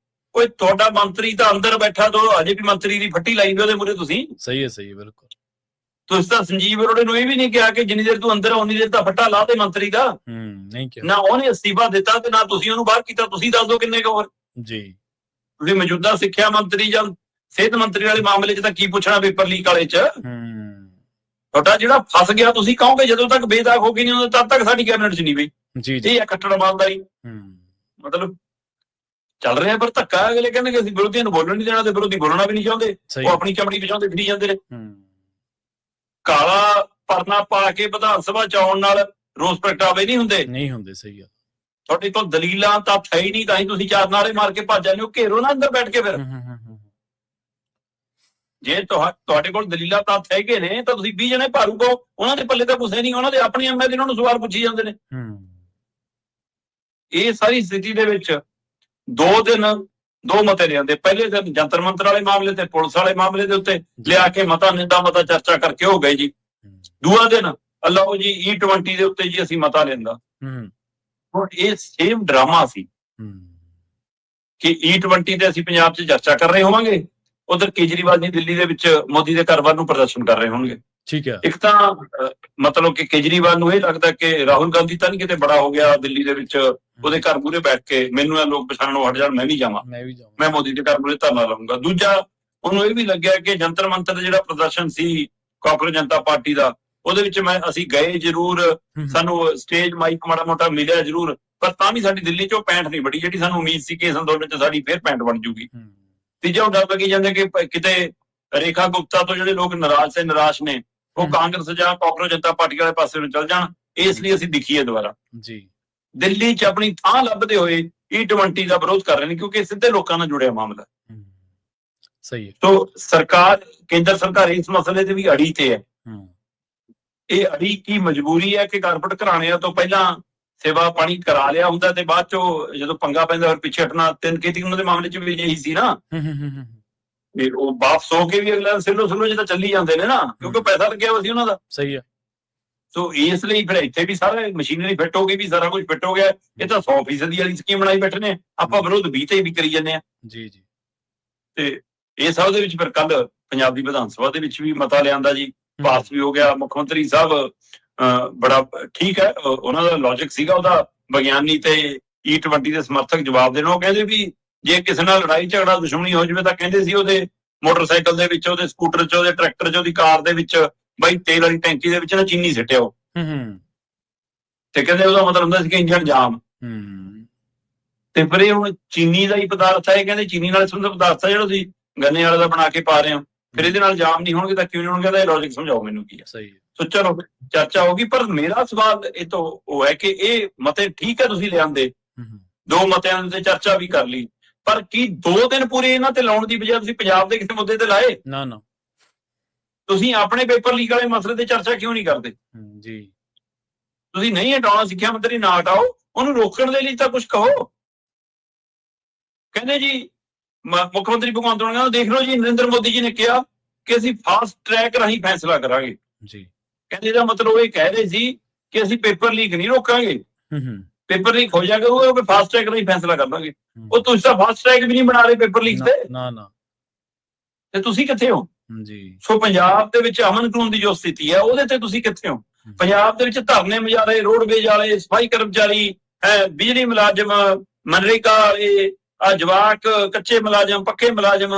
ਕੋਈ ਤੁਹਾਡਾ ਮੰਤਰੀ ਤਾਂ ਅੰਦਰ ਬੈਠਾ, ਤੋਂ ਅਜੇ ਵੀ ਮੰਤਰੀ ਦੀ ਫੱਟੀ ਲਾਈ ਵੀ ਉਹਦੇ ਮੂਹਰੇ ਤੁਸੀਂ। ਸਹੀ ਹੈ, ਸਹੀ ਹੈ, ਬਿਲਕੁਲ। ਤੁਸੀਂ ਤਾਂ ਸੰਜੀਵ ਅਰੋੜੇ ਨੂੰ ਇਹ ਵੀ ਨਹੀਂ ਕਿਹਾ ਕਿ ਜਿੰਨੀ ਦੇਰ ਤੂੰ ਅੰਦਰ ਉਨੀ ਦੇਰ ਤਾਂ ਫੱਟਾ ਲਾ ਦੇ ਮੰਤਰੀ ਦਾ। ਨਹੀਂ ਕਿਹਾ ਨਾ, ਉਹਨੇ ਅਸਤੀਫਾ ਦਿੱਤਾ ਤੇ ਨਾ ਤੁਸੀਂ ਉਹਨੂੰ ਬਾਹਰ ਕੀਤਾ। ਤੁਸੀਂ ਦੱਸ ਦਿਓ ਕਿੰਨੇ ਕੁ ਹੋਰ ਜੀ। ਤੁਸੀਂ ਮੌਜੂਦਾ ਸਿੱਖਿਆ ਮੰਤਰੀ ਜਾਂ ਸਿਹਤ ਮੰਤਰੀ ਵਾਲੇ ਮਾਮਲੇ 'ਚ ਤਾਂ ਕੀ ਪੁੱਛਣਾ ਪੇਪਰ ਲੀਕ ਵਾਲੇ 'ਚ? ਤੁਹਾਡਾ ਜਿਹੜਾ ਫਸ ਗਿਆ, ਤੁਸੀਂ ਕਹੋਗੇ ਜਦੋਂ ਤੱਕ ਬੇਦਾਗ ਹੋ ਗਈ ਨਹੀਂ ਤਦ ਤੱਕ ਸਾਡੀ ਕੈਬਨਿਟ 'ਚ ਨਹੀਂ ਬਈ। ਇਹ ਆ ਕੱਟੜ ਇਮਾਨਦਾਰੀ। ਮਤਲਬ ਚੱਲ ਰਿਹਾ ਪਰ ਧੱਕਾ। ਅਗਲੇ ਕਹਿੰਦੇ ਅਸੀਂ ਵਿਰੋਧੀਆਂ ਨੂੰ ਬੋਲਣ ਨਹੀਂ ਦੇਣਾ, ਤੇ ਵਿਰੋਧੀ ਬੋਲਣਾ ਵੀ ਨਹੀਂ ਚਾਹੁੰਦੇ, ਉਹ ਆਪਣੀ ਚਮੜੀ ਵਿਚਾਉਂਦੇ ਫਿਰੀ ਜਾਂਦੇ ਨੇ। ਕਾਲਾ ਪਰਨਾ ਪਾ ਕੇ ਵਿਧਾਨ ਸਭਾ ਚ ਆਉਣ ਨਾਲ ਰੋਸ ਪ੍ਰਗਟਾਵੇ ਨਹੀਂ ਹੁੰਦੇ। ਸਹੀ ਆ। ਤੁਹਾਡੇ ਕੋਲ ਦਲੀਲਾਂ ਤਾਂ ਹੈ ਹੀ ਨਹੀਂ, ਤਾਂ ਹੀ ਤੁਸੀਂ 4 ਨਾਰੇ ਮਾਰ ਕੇ ਭੱਜ ਜਾਂਦੇ ਹੋ। ਘੇਰੋ ਨਾ ਅੰਦਰ ਬੈਠ ਕੇ। ਫਿਰ ਜੇ ਤੁਹਾਡੇ ਕੋਲ ਦਲੀਲਾਂ ਤਾਂ ਹੈਗੇ ਨੇ ਤਾਂ ਤੁਸੀਂ 20 ਜਣੇ ਭਾਰੂ ਪਾਓ, ਉਹਨਾਂ ਦੇ ਪੱਲੇ ਤਾਂ ਕੁਛ ਨਹੀਂ, ਉਹਨਾਂ ਦੇ ਆਪਣੇ ਐਮਐਲਏ ਉਹਨਾਂ ਨੂੰ ਸਵਾਲ ਪੁੱਛੀ ਜਾਂਦੇ ਨੇ। ਇਹ ਸਾਰੀ ਸਥਿਤੀ ਦੇ ਵਿੱਚ 2 ਦਿਨ 2 ਮਤੇ ਲਿਆਂਦੇ। ਪਹਿਲੇ ਦਿਨ ਜੰਤਰ ਮੰਤਰ ਵਾਲੇ ਮਾਮਲੇ ਤੇ ਪੁਲਿਸ ਵਾਲੇ ਮਾਮਲੇ ਦੇ ਉੱਤੇ ਲਿਆ ਕੇ ਮਤਾ ਚਰਚਾ ਕਰਕੇ ਹੋ ਗਏ ਜੀ। ਦੂਆ ਦਿਨ ਅੱਲਾਹ ਜੀ E20 ਦੇ ਉੱਤੇ ਜੀ ਅਸੀਂ ਮਤਾ ਲੈਂਦਾ। ਹੁਣ ਇਹ ਸੇਮ ਡਰਾਮਾ ਸੀ ਕਿ E20 ਤੇ ਅਸੀਂ ਪੰਜਾਬ 'ਚ ਚਰਚਾ ਕਰ ਰਹੇ ਹੋਵਾਂਗੇ, ਉਧਰ ਕੇਜਰੀਵਾਲ ਜੀ ਦਿੱਲੀ ਦੇ ਵਿੱਚ ਮੋਦੀ ਦੇ ਘਰ ਵੱਲ ਨੂੰ ਪ੍ਰਦਰਸ਼ਨ ਕਰ ਰਹੇ ਹੋਣਗੇ। ਠੀਕ ਹੈ। ਇੱਕ ਤਾਂ ਮਤਲਬ ਕਿ ਕੇਜਰੀਵਾਲ ਨੂੰ ਇਹ ਲੱਗਦਾ ਕਿ ਰਾਹੁਲ ਗਾਂਧੀ ਤਾਂ ਨਹੀਂ ਕਿਤੇ ਬੜਾ ਹੋ ਗਿਆ ਦਿੱਲੀ ਦੇ ਵਿੱਚ, ਉਹਦੇ ਘਰ ਮੂਹਰੇ ਬੈਠ ਕੇ ਮੈਨੂੰ ਇਹ ਲੋਕ ਪਛਾਣਨੋਂ ਹਟ ਜਾਣ, ਮੈਂ ਵੀ ਜਾਵਾਂ, ਮੈਂ ਮੋਦੀ ਦੇ ਘਰ ਮੂਹਰੇ ਧਰਨਾ ਲਾਉਂਗਾ। ਦੂਜਾ, ਉਹਨੂੰ ਇਹ ਵੀ ਲੱਗਿਆ ਕਿ ਜੰਤਰ ਮੰਤਰ ਦਾ ਜਿਹੜਾ ਪ੍ਰਦਰਸ਼ਨ ਸੀ ਕਾਂਗਰਸ ਜਨਤਾ ਪਾਰਟੀ ਦਾ, ਉਹਦੇ ਵਿੱਚ ਅਸੀਂ ਗਏ ਜ਼ਰੂਰ, ਸਾਨੂੰ ਸਟੇਜ ਮਾਈਕ ਮਾੜਾ ਮੋਟਾ ਮਿਲਿਆ ਜ਼ਰੂਰ, ਪਰ ਤਾਂ ਵੀ ਸਾਡੀ ਦਿੱਲੀ 'ਚ ਉਹ ਪੈਂਠ ਨਹੀਂ ਬੜੀ ਜਿਹੜੀ ਸਾਨੂੰ ਉਮੀਦ ਸੀ ਕਿ ਇਸ ਅੰਦੋਲਨ 'ਚ ਸਾਡੀ ਫੇਰ ਪੈਂਠ ਬਣ ਜੂਗੀ। ਤੀਜਾ, ਉਹ ਡਰ ਲੱਗੀ ਜਾਂਦੇ ਕਿ ਕਿਤੇ ਰੇਖਾ ਗੁਪਤਾ ਤੋਂ ਜਿਹੜੇ ਲੋਕ ਨਿਰਾਸ਼ ਨੇ ਉਹ ਕਾਂਗਰਸ ਜਾਂ ਕਾਂਗਰਸ ਜਨਤਾ ਪਾਰਟੀ ਵਾਲੇ ਪਾਸੇ ਨੂੰ ਚੱਲ ਜਾਣ, ਇਸ ਲਈ ਅਸੀਂ ਦਿਖੀਏ ਦੁਬਾਰਾ ਜੀ। ਦਿੱਲੀ 'ਚ ਆਪਣੀ ਥਾਂ ਲੱਭਦੇ ਹੋਏ E20 ਦਾ ਵਿਰੋਧ ਕਰ ਰਹੇ ਨੇ, ਕਿਉਂਕਿ ਸਿੱਧੇ ਲੋਕਾਂ ਨਾਲ ਜੁੜਿਆ ਮਾਮਲਾ। ਸਹੀ ਹੈ। ਤੋ ਕੇਂਦਰ ਸਰਕਾਰ ਇਸ ਮਸਲੇ ਤੇ ਵੀ ਅੜੀ ਤੇ ਹੈ। ਇਹ ਅੜੀ ਕੀ ਮਜਬੂਰੀ ਹੈ ਕਿ ਕਾਰਪੋਰੇਟ ਘਰਾਣਿਆਂ ਤੋਂ ਪਹਿਲਾਂ ਸੇਵਾ ਪਾਣੀ ਕਰਾ ਲਿਆ ਹੁੰਦਾ ਤੇ ਬਾਅਦ ਚੋਂ ਜਦੋਂ ਪੰਗਾ ਪੈਂਦਾ ਫਿਰ ਪਿੱਛੇ ਹਟਣਾ। 3 ਕੇਤੀ ਉਹਨਾਂ ਦੇ ਮਾਮਲੇ 'ਚ ਵੀ ਇਹੀ ਸੀ ਨਾ, ਉਹ ਵਾਪਸ ਹੋ ਕੇ ਵੀ ਅਗਲਾ ਸਿੱਲੋ ਜਿੱਦਾਂ ਚੱਲੀ ਜਾਂਦੇ ਨੇ ਨਾ, ਕਿਉਂਕਿ ਪੈਸਾ ਲੱਗਿਆ ਹੋਇਆ ਸੀ ਉਹਨਾਂ ਦਾ। ਸਹੀ ਹੈ। ਸੋ ਇਸ ਲਈ ਫਿਰ ਇੱਥੇ ਵੀ ਸਾਰਾ ਮਸ਼ੀਨਰੀ ਫਿੱਟ ਹੋ ਗਈ, ਵੀ ਸਾਰਾ ਕੁਝ ਫਿੱਟ ਹੋ ਗਿਆ। ਇਹ ਤਾਂ 100% ਵਾਲੀ ਸਕੀਮ ਬਣਾਈ ਬੈਠੇ ਨੇ, ਆਪਾਂ ਵਿਰੋਧ 20 ਤੇ ਵੀ ਕਰੀ ਜਾਂਦੇ ਆ ਜੀ। ਤੇ ਇਹ ਸਭ ਦੇ ਵਿੱਚ ਫਿਰ ਕੱਲ ਪੰਜਾਬ ਦੀ ਵਿਧਾਨ ਸਭਾ ਦੇ ਵਿੱਚ ਵੀ ਮਤਾ ਲਿਆਂਦਾ ਜੀ, ਪਾਸ ਵੀ ਹੋ ਗਿਆ। ਮੁੱਖ ਮੰਤਰੀ ਸਾਹਿਬ ਬੜਾ ਠੀਕ ਹੈ, ਉਹਨਾਂ ਦਾ ਲੌਜਿਕ ਸੀਗਾ, ਉਹਦਾ ਵਿਗਿਆਨੀ ਤੇ E20 ਦੇ ਸਮਰਥਕ ਜਵਾਬ ਦੇਣਾ। ਉਹ ਕਹਿੰਦੇ ਵੀ ਜੇ ਕਿਸੇ ਨਾਲ ਲੜਾਈ ਝਗੜਾ ਦੁਸ਼ਮਣੀ ਹੋ ਜਾਵੇ ਤਾਂ ਕਹਿੰਦੇ ਸੀ ਉਹਦੇ ਮੋਟਰਸਾਈਕਲ ਦੇ ਵਿੱਚ, ਉਹਦੇ ਸਕੂਟਰ 'ਚ, ਉਹਦੇ ਟਰੈਕਟਰ 'ਚ, ਉਹਦੀ ਕਾਰ ਦੇ ਵਿੱਚ ਬਾਈ ਤੇਲ ਵਾਲੀ ਟੈਂਕੀ ਦੇ ਵਿੱਚ ਨਾ ਚੀਨੀ ਸਿੱਟਿਓ। ਤੇ ਕਹਿੰਦੇ ਉਹਦਾ ਮਤਲਬ ਹੁੰਦਾ ਸੀ ਕਿ ਇੰਜਣ ਜਾਮ। ਤੇ ਫਿਰ ਇਹ ਹੁਣ ਚੀਨੀ ਦਾ ਹੀ ਪਦਾਰਥ ਹੈ, ਕਹਿੰਦੇ ਚੀਨੀ ਨਾਲ ਸੰਬੰਧਿਤ ਪਦਾਰਥ ਹੈ ਜਿਹੜਾ ਤੁਸੀਂ ਗੰਨੇ ਵਾਲੇ ਦਾ ਬਣਾ ਕੇ ਪਾ ਰਹੇ ਹੋ, ਫਿਰ ਇਹਦੇ ਨਾਲ ਜਾਮ ਨਹੀਂ ਹੋਣਗੇ ਤਾਂ ਕਿਉਂ ਨਹੀਂ ਹੋਣਗੇ? ਇਹ ਲੌਜਿਕ ਸਮਝਾਓ ਮੈਨੂੰ ਕੀ ਹੈ। ਸਹੀ। ਸੋ ਚਲੋ ਚਰਚਾ ਹੋਗੀ, ਪਰ ਮੇਰਾ ਸਵਾਲ ਇਹ ਤੋਂ ਉਹ ਹੈ ਕਿ ਇਹ ਮਤੇ ਠੀਕ ਹੈ ਤੁਸੀਂ ਲਿਆਂਦੇ, 2 ਮਤਿਆਂ ਤੇ ਚਰਚਾ ਵੀ ਕਰ ਲਈ, ਪਰ ਕੀ 2 ਦਿਨ ਪੂਰੇ ਇਹਨਾਂ ਤੇ ਲਾਉਣ ਦੀ ਬਜਾਏ ਤੁਸੀਂ ਪੰਜਾਬ ਦੇ ਕਿਸੇ ਮੁੱਦੇ ਤੇ ਲਾਏ?
ਨਾ ਨਾ
ਤੁਸੀਂ ਆਪਣੇ ਪੇਪਰ ਲੀਕ ਵਾਲੇ ਮਸਲੇ ਤੇ ਚਰਚਾ ਕਿਉਂ ਨਹੀਂ ਕਰਦੇ?
ਜੀ
ਤੁਸੀਂ ਨਹੀਂ ਹਟਾਉਣਾ, ਸਿੱਖਿਆ ਮੰਤਰੀ ਨਾ ਹਟਾਓ, ਉਹਨੂੰ ਰੋਕਣ ਦੇ ਲਈ ਤਾਂ ਕੁਝ ਕਹੋ। ਕਹਿੰਦੇ ਜੀ ਮੁੱਖ ਮੰਤਰੀ ਭਗਵੰਤ ਮਾਨ ਕਹਿੰਦਾ ਦੇਖ ਲਓ ਜੀ, ਨਰਿੰਦਰ ਮੋਦੀ ਜੀ ਨੇ ਕਿਹਾ ਕਿ ਅਸੀਂ ਫਾਸਟ ਟਰੈਕ ਰਾਹੀਂ ਫੈਸਲਾ ਕਰਾਂਗੇ ਜੀ। ਕਹਿੰਦੇ ਇਹਦਾ ਮਤਲਬ ਇਹ ਕਹਿ ਰਹੇ ਸੀ ਕਿ ਅਸੀਂ ਪੇਪਰ ਲੀਕ ਨਹੀਂ ਰੋਕਾਂਗੇ, ਪੇਪਰ ਲੀਕ ਹੋ ਜਾਏਗਾ ਉਹ ਫਾਸਟ ਟਰੈਕ ਰਾਹੀਂ ਫੈਸਲਾ ਕਰ ਲਾਂਗੇ। ਉਹ ਤੁਸੀਂ ਤਾਂ ਫਾਸਟ ਟਰੈਕ ਵੀ ਨਹੀਂ ਬਣਾ ਰਹੇ ਪੇਪਰ ਲੀਕ ਤੇ,
ਨਾ ਨਾ,
ਤੇ ਤੁਸੀਂ ਕਿੱਥੇ ਹੋ
ਜੀ? ਸੋ
ਪੰਜਾਬ ਦੇ ਵਿੱਚ ਅਮਨ ਕਾਨੂੰਨ ਦੀ ਜੋ ਸਥਿਤੀ ਹੈ ਉਹਦੇ ਤੇ ਤੁਸੀਂ ਕਿੱਥੇ ਹੋ? ਪੰਜਾਬ ਦੇ ਵਿੱਚ ਧਰਨੇ ਮੁਜ਼ਾਹਰੇ, ਰੋਡਵੇਜ਼ ਵਾਲੇ, ਸਫਾਈ ਕਰਮਚਾਰੀ, ਬਿਜਲੀ ਮੁਲਾਜ਼ਮ, ਮਨਰੇਗਾ ਵਾਲੇ, ਆ ਜਵਾਕ, ਕੱਚੇ ਮੁਲਾਜ਼ਮ, ਪੱਕੇ ਮੁਲਾਜ਼ਮ,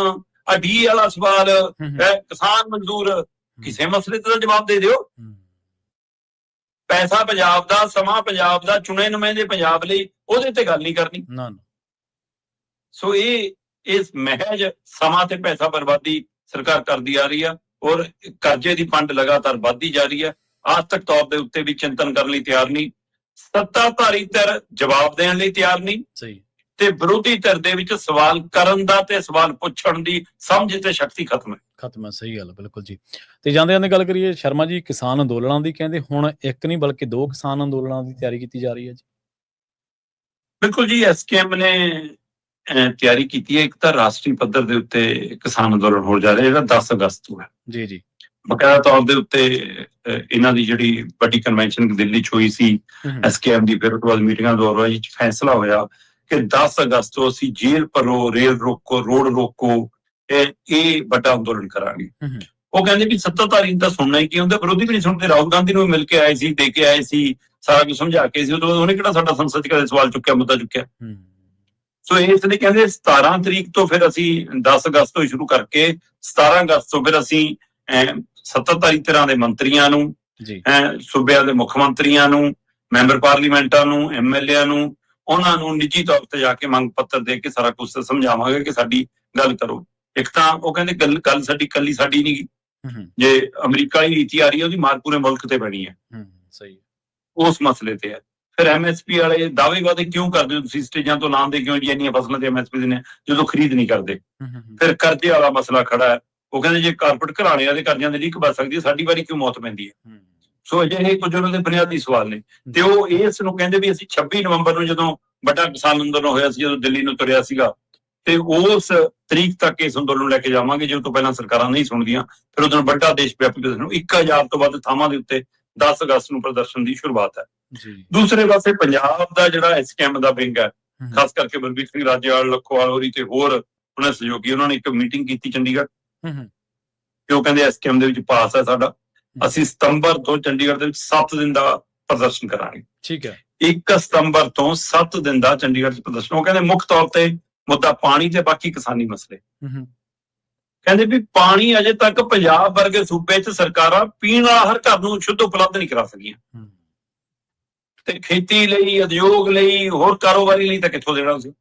ਆ ਡੀ ਵਾਲਾ ਸਵਾਲ, ਕਿਸਾਨ ਮਜ਼ਦੂਰ, ਕਿਸੇ ਮਸਲੇ ਤੇ ਤਾਂ ਜਵਾਬ ਦੇ ਦਿਓ। ਪੈਸਾ ਪੰਜਾਬ ਦਾ, ਸਮਾਂ ਪੰਜਾਬ ਦਾ, ਚੁਣੇ ਨੁਮਾਇੰਦੇ ਪੰਜਾਬ ਲਈ, ਉਹਦੇ ਤੇ ਗੱਲ ਨਹੀਂ ਕਰਨੀ। ਸੋ ਇਹ ਮਹਿਜ ਸਮਾਂ ਤੇ ਪੈਸਾ ਬਰਬਾਦੀ ਸਰਕਾਰ ਕਰਦੀ ਆ ਰਹੀ ਆ, ਔਰ ਕਰਜ਼ੇ ਦੀ ਫੰਡ ਲਗਾਤਾਰ ਵੱਧਦੀ ਜਾ ਰਹੀ ਹੈ। ਆਰਥਿਕ ਤੌਰ ਦੇ ਉੱਤੇ ਵੀ ਚਿੰਤਨ ਕਰਨ ਲਈ ਤਿਆਰ ਨਹੀਂ, ਸੱਤਾਧਾਰੀ ਧਿਰ ਜਵਾਬ ਦੇਣ ਲਈ ਤਿਆਰ ਨਹੀਂ, ਸਹੀ, ਤੇ ਵਿਰੋਧੀ ਧਿਰ ਦੇ ਵਿੱਚ ਸਵਾਲ ਕਰਨ ਦਾ ਤੇ ਸਵਾਲ ਪੁੱਛਣ ਦੀ ਸਮਝ ਤੇ ਸ਼ਕਤੀ ਖਤਮ ਹੈ।
ਸਹੀ ਗੱਲ, ਬਿਲਕੁਲ ਜੀ। ਤੇ ਜਾਂਦੇ ਗੱਲ ਕਰੀਏ ਸ਼ਰਮਾ ਜੀ, ਕਿਸਾਨ ਅੰਦੋਲਨਾਂ ਦੀ, ਕਹਿੰਦੇ ਹੁਣ ਇੱਕ ਨਹੀਂ ਬਲਕਿ 2 ਕਿਸਾਨ ਅੰਦੋਲਨਾਂ ਦੀ ਤਿਆਰੀ ਕੀਤੀ ਜਾ ਰਹੀ ਹੈ ਜੀ।
ਬਿਲਕੁਲ ਜੀ, ਐਸਕੇਐਮ ਨੇ ਤਿਆਰੀ ਕੀਤੀ ਹੈ। ਇੱਕ ਤਾਂ ਰਾਸ਼ਟਰੀ ਪੱਧਰ ਦੇ ਉੱਤੇ ਕਿਸਾਨ ਅੰਦੋਲਨ ਹੋ ਜਾ ਰਿਹਾ, ਜਿਹੜਾ 10 ਅਗਸਤ ਨੂੰ ਹੈ ਜੀ ਜੀ। ਬਕਾਇਦਾ ਤੌਰ ਦੇ ਉੱਤੇ ਇਹਨਾਂ ਦੀ ਜਿਹੜੀ ਵੱਡੀ ਕਨਵੈਨਸ਼ਨ ਦਿੱਲੀ 'ਚ ਹੋਈ ਸੀ ਐਸਕੇਐਮ ਦੀ, ਫਿਰ ਉਸ ਤੋਂ ਬਾਅਦ ਮੀਟਿੰਗਾਂ ਦੌਰਾਨ ਇਹ ਫੈਸਲਾ ਹੋਇਆ ਕਿ 10 ਅਗਸਤ ਤੋਂ ਅਸੀਂ ਜੇਲ੍ਹ ਭਰੋ, ਰੇਲ ਰੋਕੋ, ਰੋਡ ਰੋਕੋ, ਇਹ ਵੱਡਾ ਅੰਦੋਲਨ ਕਰਾਂਗੇ। ਉਹ ਕਹਿੰਦੇ ਵੀ ਸੱਤਾਧਾਰੀ ਤਾਂ ਸੁਣਨਾ ਹੀ ਕੀ ਹੁੰਦਾ, ਵਿਰੋਧੀ ਵੀ ਨਹੀਂ ਸੁਣਦੇ। ਰਾਹੁਲ ਗਾਂਧੀ ਨੂੰ ਮਿਲ ਕੇ ਆਏ ਸੀ, ਦੇ ਕੇ ਆਏ ਸੀ, ਸਾਰਾ ਕੁਝ ਸਮਝਾ ਕੇ ਸੀ, ਉਦੋਂ ਉਹਨੇ ਕਿਹੜਾ ਸਾਡਾ ਸੰਸਦ 'ਚ ਕਦੇ ਸਵਾਲ ਚੁੱਕਿਆ, ਮੁੱਦਾ ਚੁੱਕਿਆ। ਸੋ ਇਸ ਲਈ ਕਹਿੰਦੇ 17 ਤਰੀਕ ਤੋਂ ਫਿਰ ਅਸੀਂ 10 ਅਗਸਤ ਤੋਂ ਸ਼ੁਰੂ ਕਰਕੇ 17 ਅਗਸਤ ਤੋਂ ਫਿਰ ਅਸੀਂ ਸੱਤਾਧਾਰੀ ਧਿਰਾਂ ਦੇ ਮੰਤਰੀਆਂ ਨੂੰ, ਸੂਬਿਆਂ ਦੇ ਮੁੱਖ ਮੰਤਰੀਆਂ ਨੂੰ, ਮੈਂਬਰ ਪਾਰਲੀਮੈਂਟਾਂ ਨੂੰ, ਐਮਐਲਏਆਂ ਨੂੰ, ਉਹਨਾਂ ਨੂੰ ਨਿੱਜੀ ਤੌਰ ਤੇ ਜਾ ਕੇ ਮੰਗ ਪੱਤਰ ਦੇ ਕੇ ਸਾਰਾ ਕੁਝ ਸਮਝਾਵਾਂਗੇ ਕਿ ਸਾਡੀ ਗੱਲ ਕਰੋ। ਇੱਕ ਤਾਂ ਉਹ ਕਹਿੰਦੇ ਗੱਲ ਸਾਡੀ ਕੱਲੀ ਸਾਡੀ ਨਹੀਂ ਗੀ, ਜੇ ਅਮਰੀਕਾ ਦੀ ਨੀਤੀ ਆ ਰਹੀ ਹੈ ਉਹਦੀ ਮਾਰ ਪੂਰੇ ਮੁਲਕ ਤੇ ਪੈਣੀ ਹੈ, ਸਹੀ, ਉਸ ਮਸਲੇ ਤੇ ਹੈ। ਫਿਰ ਐਮਐਸਪੀ ਵਾਲੇ ਦਾਅਵੇ ਵਾਅਦੇ ਕਿਉਂ ਕਰਦੇ ਹੋ ਤੁਸੀਂ, ਸਟੇਜਾਂ ਤੋਂ ਲਾਉਂਦੇ ਕਿਉਂ ਜੀ ਇੰਨੀਆਂ ਫਸਲਾਂ ਤੇ ਐਮਐਸਪੀ ਦਿੰਦੇ ਜਦੋਂ ਖਰੀਦ ਨਹੀਂ ਕਰਦੇ। ਫਿਰ ਕਰਜ਼ੇ ਵਾਲਾ ਮਸਲਾ ਖੜਾ ਹੈ, ਉਹ ਕਹਿੰਦੇ ਜੇ ਕਾਰਪੋਰੇਟ ਘਰਾਣਿਆਂ ਦੇ ਕਰਜ਼ਿਆਂ ਦੇ ਲੀਕ ਵੱਧ ਸਕਦੀ ਹੈ, ਸਾਡੀ ਵਾਰੀ ਕਿਉਂ ਮੌਤ ਪੈਂਦੀ ਹੈ। ਸੋ ਅਜਿਹੇ ਕੁਝ ਉਹਨਾਂ ਦੇ ਬੁਨਿਆਦੀ ਸਵਾਲ ਨੇ, ਤੇ ਉਹ ਇਸ ਨੂੰ ਕਹਿੰਦੇ ਵੀ ਅਸੀਂ 26 ਨਵੰਬਰ ਨੂੰ ਜਦੋਂ ਵੱਡਾ ਕਿਸਾਨ ਅੰਦੋਲਨ ਹੋਇਆ ਸੀ, ਜਦੋਂ ਦਿੱਲੀ ਨੂੰ ਤੁਰਿਆ ਸੀਗਾ, ਤੇ ਉਸ ਤਰੀਕ ਤੱਕ ਇਸ ਅੰਦੋਲਨ ਨੂੰ ਲੈ ਕੇ ਜਾਵਾਂਗੇ। ਜੇ ਉਹ ਤੋਂ ਪਹਿਲਾਂ ਸਰਕਾਰਾਂ ਨਹੀਂ ਸੁਣਦੀਆਂ ਫਿਰ ਉਦੋਂ ਵੱਡਾ ਦੇਸ਼ ਵਿਆਪੀ ਪ੍ਰਦਰਸ਼ਨ ਨੂੰ 1000 ਤੋਂ ਵੱਧ ਥਾਵਾਂ ਦੇ ਉੱਤੇ 10 ਅਗਸਤ ਨੂੰ ਪ੍ਰਦਰਸ਼ਨ ਦੀ ਸ਼ੁਰੂਆਤ ਹੈ। ਦੂਸਰੇ ਪਾਸੇ ਪੰਜਾਬ ਦਾ ਜਿਹੜਾ ਐਸਕੇਐਮ ਦਾ ਵਿੰਗ ਹੈ, ਖਾਸ ਕਰਕੇ ਬਲਬੀਰ ਸਿੰਘ ਰਾਜੇਵਾਲ, ਲੱਖੋਵਾਲ ਹੋਰੀ ਤੇ ਹੋਰ ਉਹਨਾਂ ਸਹਿਯੋਗੀ, ਉਹਨਾਂ ਨੇ ਇੱਕ ਮੀਟਿੰਗ ਕੀਤੀ ਚੰਡੀਗੜ੍ਹ, ਕਿ ਉਹ ਕਹਿੰਦੇ ਐਸਕੇਐਮ ਦੇ ਵਿੱਚ ਪਾਸ ਹੈ ਸਾਡਾ, ਅਸੀਂ ਸਤੰਬਰ ਤੋਂ ਚੰਡੀਗੜ੍ਹ ਦੇ ਵਿੱਚ 7 ਦਿਨ ਦਾ ਪ੍ਰਦਰਸ਼ਨ ਕਰਾਂਗੇ। ਠੀਕ ਹੈ, 1 ਸਤੰਬਰ ਤੋਂ 7 ਦਿਨ ਦਾ ਚੰਡੀਗੜ੍ਹ 'ਚ ਪ੍ਰਦਰਸ਼ਨ। ਉਹ ਕਹਿੰਦੇ ਮੁੱਖ ਤੌਰ ਤੇ ਮੁੱਦਾ ਪਾਣੀ ਤੇ ਬਾਕੀ ਕਿਸਾਨੀ ਮਸਲੇ। ਕਹਿੰਦੇ ਵੀ ਪਾਣੀ ਅਜੇ ਤੱਕ ਪੰਜਾਬ ਵਰਗੇ ਸੂਬੇ 'ਚ ਸਰਕਾਰਾਂ ਪੀਣ ਵਾਲਾ ਹਰ ਘਰ ਨੂੰ ਸ਼ੁੱਧ ਉਪਲਬਧ ਨਹੀਂ ਕਰਾ ਸਕੀਆਂ, ਤੇ ਖੇਤੀ ਲਈ, ਉਦਯੋਗ ਲਈ, ਹੋਰ ਕਾਰੋਬਾਰੀ ਲਈ ਤਾਂ ਕਿੱਥੋਂ ਦੇਣਾ ਸੀ।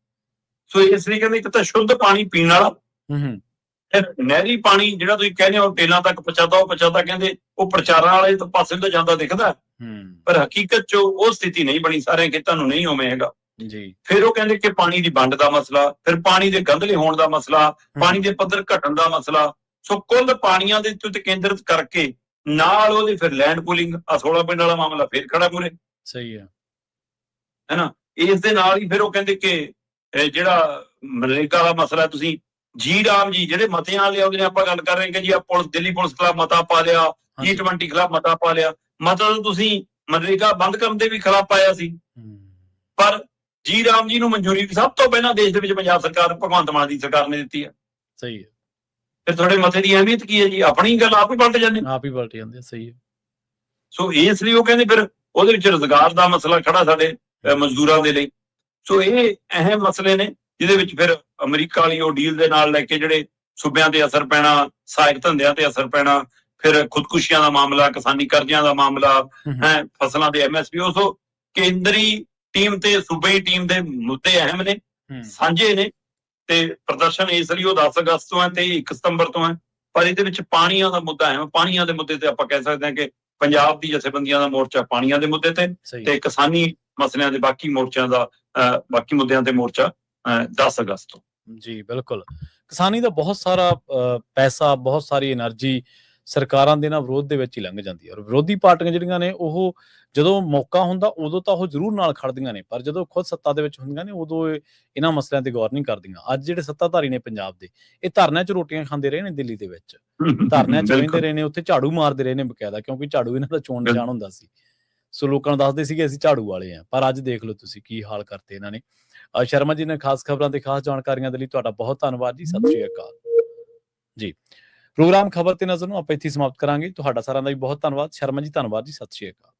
ਸੋ ਇਸ ਲਈ ਕਹਿੰਦੇ ਇੱਕ ਤਾਂ ਸ਼ੁੱਧ ਪਾਣੀ ਪੀਣ ਵਾਲਾ, ਨਹਿਰੀ ਪਾਣੀ ਜਿਹੜਾ ਤੁਸੀਂ ਕਹਿੰਦੇ ਹੋ ਟੇਲਾਂ ਤੱਕ ਪਹੁੰਚਾਦਾ, ਉਹ ਪਹੁੰਚਾਦਾ ਕਹਿੰਦੇ ਉਹ ਪ੍ਰਚਾਰਾਂ ਵਾਲੇ ਪਾਸੇ ਤੋਂ ਜਾਂਦਾ ਦਿਖਦਾ, ਪਰ ਹਕੀਕਤ 'ਚ ਉਹ ਸਥਿਤੀ ਨਹੀਂ ਬਣੀ, ਸਾਰੇ ਖੇਤਾਂ ਨੂੰ ਨਹੀਂ ਉਵੇਂ ਹੈਗਾ ਜੀ। ਫਿਰ ਉਹ ਕਹਿੰਦੇ ਕਿ ਪਾਣੀ ਦੀ ਵੰਡ ਦਾ ਮਸਲਾ, ਫਿਰ ਪਾਣੀ ਦੇ ਗੰਧਲੇ ਹੋਣ ਦਾ ਮਸਲਾ, ਪਾਣੀ ਦੇ ਪੱਧਰ ਘਟਣ ਦਾ ਮਸਲਾ। ਸੋ ਕੁੱਲ ਪਾਣੀਆਂ ਦੇ ਉੱਤੇ ਕੇਂਦਰਿਤ ਕਰਕੇ ਨਾਲ ਉਹਦੇ ਫਿਰ ਲੈਂਡ ਪੂਲਿੰਗ, 16 ਪਿੰਡ ਵਾਲਾ ਮਾਮਲਾ ਫਿਰ ਖੜਾ ਮੂਰੇ, ਸਹੀ ਹੈ ਨਾ। ਇਸ ਦੇ ਨਾਲ ਹੀ ਫਿਰ ਉਹ ਕਹਿੰਦੇ ਕਿ ਜਿਹੜਾ ਮਨਰੇਗਾ ਦਾ ਮਸਲਾ, ਤੁਸੀਂ ਜੀ ਰਾਮ ਜੀ ਜਿਹੜੇ ਮਤਿਆਂ ਲਿਆਉਂਦੇ ਨੇ, ਆਪਾਂ ਗੱਲ ਕਰ ਰਹੇ ਕਿ ਜੀ ਆ ਪੁਲਿਸ, ਦਿੱਲੀ ਪੁਲਿਸ ਖਿਲਾਫ ਮਤਾ ਪਾ ਲਿਆ, G20 ਖਿਲਾਫ ਮਤਾ ਪਾ ਲਿਆ, ਮਤਲਬ ਤੁਸੀਂ ਮਨਰੇਗਾ ਬੰਦ ਕਰਨ ਦੇ ਵੀ ਖਿਲਾਫ ਪਾਇਆ ਸੀ, ਪਰ ਜੀ ਰਾਮ ਜੀ ਨੂੰ ਮਨਜ਼ੂਰੀ ਸਭ ਤੋਂ ਪਹਿਲਾਂ ਦੇਸ਼ ਦੇ ਵਿੱਚ ਪੰਜਾਬ ਸਰਕਾਰ, ਭਗਵੰਤ ਮਾਨ ਦੀ ਸਰਕਾਰ ਨੇ ਦਿੱਤੀ ਹੈ। ਸਹੀ ਹੈ, ਫਿਰ ਤੁਹਾਡੇ ਮਤੇ ਦੀ ਅਹਿਮੀਅਤ ਕੀ ਹੈ ਜੀ? ਆਪਣੀ ਗੱਲ ਆਪ ਹੀ ਪਲਟ ਜਾਂਦੇ, ਆਪ ਹੀ ਪਲਟ ਜਾਂਦੇ, ਸਹੀ ਹੈ। ਸੋ ਇਸ ਲਈ ਉਹ ਕਹਿੰਦੇ ਫਿਰ ਉਹਦੇ ਵਿੱਚ ਰੁਜ਼ਗਾਰ ਦਾ ਮਸਲਾ ਖੜਾ ਸਾਡੇ ਮਜ਼ਦੂਰਾਂ ਦੇ ਲਈ। ਸੋ ਇਹ ਅਹਿਮ ਮਸਲੇ ਨੇ ਜਿਹਦੇ ਵਿੱਚ ਫਿਰ ਅਮਰੀਕਾ ਵਾਲੀ ਉਹ ਡੀਲ ਦੇ ਨਾਲ ਲੈ ਕੇ ਜਿਹੜੇ ਸੂਬਿਆਂ ਤੇ ਅਸਰ ਪੈਣਾ, ਸਹਾਇਕ ਧੰਦਿਆਂ ਤੇ ਅਸਰ ਪੈਣਾ, ਫਿਰ ਖੁਦਕੁਸ਼ੀਆਂ ਦਾ ਮਾਮਲਾ, ਕਿਸਾਨੀ ਕਰਜ਼ਿਆਂ ਦਾ ਮਾਮਲਾ, ਫਸਲਾਂ ਦੇ ਐਮਐਸਪੀ। ਉਸ ਕੇਂਦਰੀ ਟੀਮ ਤੇ ਸੂਬਈ ਟੀਮ ਦੇ ਮੁੱਦੇ ਅਹਿਮ ਨੇ, ਸਾਂਝੇ ਨੇ, ਤੇ ਪ੍ਰਦਰਸ਼ਨ ਇਸ ਲਈ ਉਹ 10 ਅਗਸਤ ਤੋਂ ਹੈ ਤੇ 1 ਸਤੰਬਰ ਤੋਂ ਹੈ। ਪਰ ਇਹਦੇ ਵਿੱਚ ਪਾਣੀਆਂ ਦਾ ਮੁੱਦਾ ਹੈ। ਪਾਣੀਆਂ ਦੇ ਮੁੱਦੇ ਤੇ ਆਪਾਂ ਕਹਿ ਸਕਦੇ ਹਾਂ ਕਿ ਪੰਜਾਬ ਦੀ ਜਥੇਬੰਦੀਆਂ ਦਾ ਮੋਰਚਾ ਪਾਣੀਆਂ ਦੇ ਮੁੱਦੇ ਤੇ ਕਿਸਾਨੀ ਮਸਲਿਆਂ ਦੇ ਬਾਕੀ ਮੋਰਚਿਆਂ ਦਾ ਬਾਕੀ ਮੁੱਦਿਆਂ ਤੇ ਮੋਰਚਾ 10 ਅਗਸਤ ਤੋਂ।
ਜੀ ਬਿਲਕੁਲ, ਕਿਸਾਨੀ ਦਾ ਬਹੁਤ ਸਾਰਾ ਪੈਸਾ, ਬਹੁਤ ਸਾਰੀ એનર્ਜੀ ਸਰਕਾਰਾਂ ਦੇ ਨਾਲ ਵਿਰੋਧ ਦੇ ਵਿੱਚ ਹੀ ਲੰਘ ਜਾਂਦੀ ਹੈ, ਔਰ ਵਿਰੋਧੀ ਪਾਰਟੀਆਂ ਜਿਹੜੀਆਂ ਨੇ ਉਹ ਜਦੋਂ ਮੌਕਾ ਹੁੰਦਾ ਉਦੋਂ ਤਾਂ ਉਹ ਜ਼ਰੂਰ ਨਾਲ ਖੜਦੀਆਂ ਨੇ, ਪਰ ਜਦੋਂ ਖੁਦ ਸੱਤਾ ਦੇ ਵਿੱਚ ਹੁੰਦੀਆਂ ਨੇ ਉਦੋਂ ਇਹਨਾਂ ਮਸਲਿਆਂ ਤੇ ਗੌਰ ਨਹੀਂ ਕਰਦੀਆਂ। ਅੱਜ ਜਿਹੜੇ ਸੱਤਾਧਾਰੀ ਨੇ ਪੰਜਾਬ ਦੇ, ਇਹ ਧਰਨਿਆਂ 'ਚ ਰੋਟੀਆਂ ਖਾਂਦੇ ਰਹੇ ਨੇ ਦਿੱਲੀ ਦੇ ਵਿੱਚ, ਧਰਨਿਆਂ 'ਚ ਰਹਿੰਦੇ ਰਹੇ ਨੇ, ਉੱਥੇ ਝਾੜੂ ਮਾਰਦੇ ਰਹੇ ਨੇ ਬਕਾਇਦਾ, ਕਿਉਂਕਿ ਝਾੜੂ ਇਹਨਾਂ ਦਾ ਚੋਣ ਨਿਸ਼ਾਨ ਹੁੰਦਾ ਸੀ। ਸੋ ਲੋਕਾਂ ਨੂੰ ਦੱਸਦੇ ਸੀਗੇ ਅਸੀਂ ਝਾੜੂ ਵਾਲੇ ਹਾਂ, ਪਰ ਅੱਜ ਦੇਖ ਲਓ ਤੁਸੀਂ ਕੀ ਹਾਲ ਕਰਤੇ ਇਹਨਾਂ ਨੇ। ਸ਼ਰਮਾ ਜੀ ਨੇ ਖਾਸ ਖਬਰਾਂ ਤੇ ਖਾਸ ਜਾਣਕਾਰੀਆਂ ਦੇ ਲਈ ਤੁਹਾਡਾ ਬਹੁਤ ਧੰਨਵਾਦ ਜੀ। ਸਤਿ ਸ਼੍ਰੀ ਅਕਾਲ ਜੀ। ਪ੍ਰੋਗਰਾਮ ਖਬਰ ਤੇ ਨਜ਼ਰ ਨੂੰ ਆਪਾਂ ਇੱਥੇ ਸਮਾਪਤ ਕਰਾਂਗੇ। ਤੁਹਾਡਾ ਸਾਰਿਆਂ ਦਾ ਵੀ ਬਹੁਤ ਧੰਨਵਾਦ। ਸ਼ਰਮਾ ਜੀ ਧੰਨਵਾਦ ਜੀ। ਸਤਿ ਸ਼੍ਰੀ ਅਕਾਲ।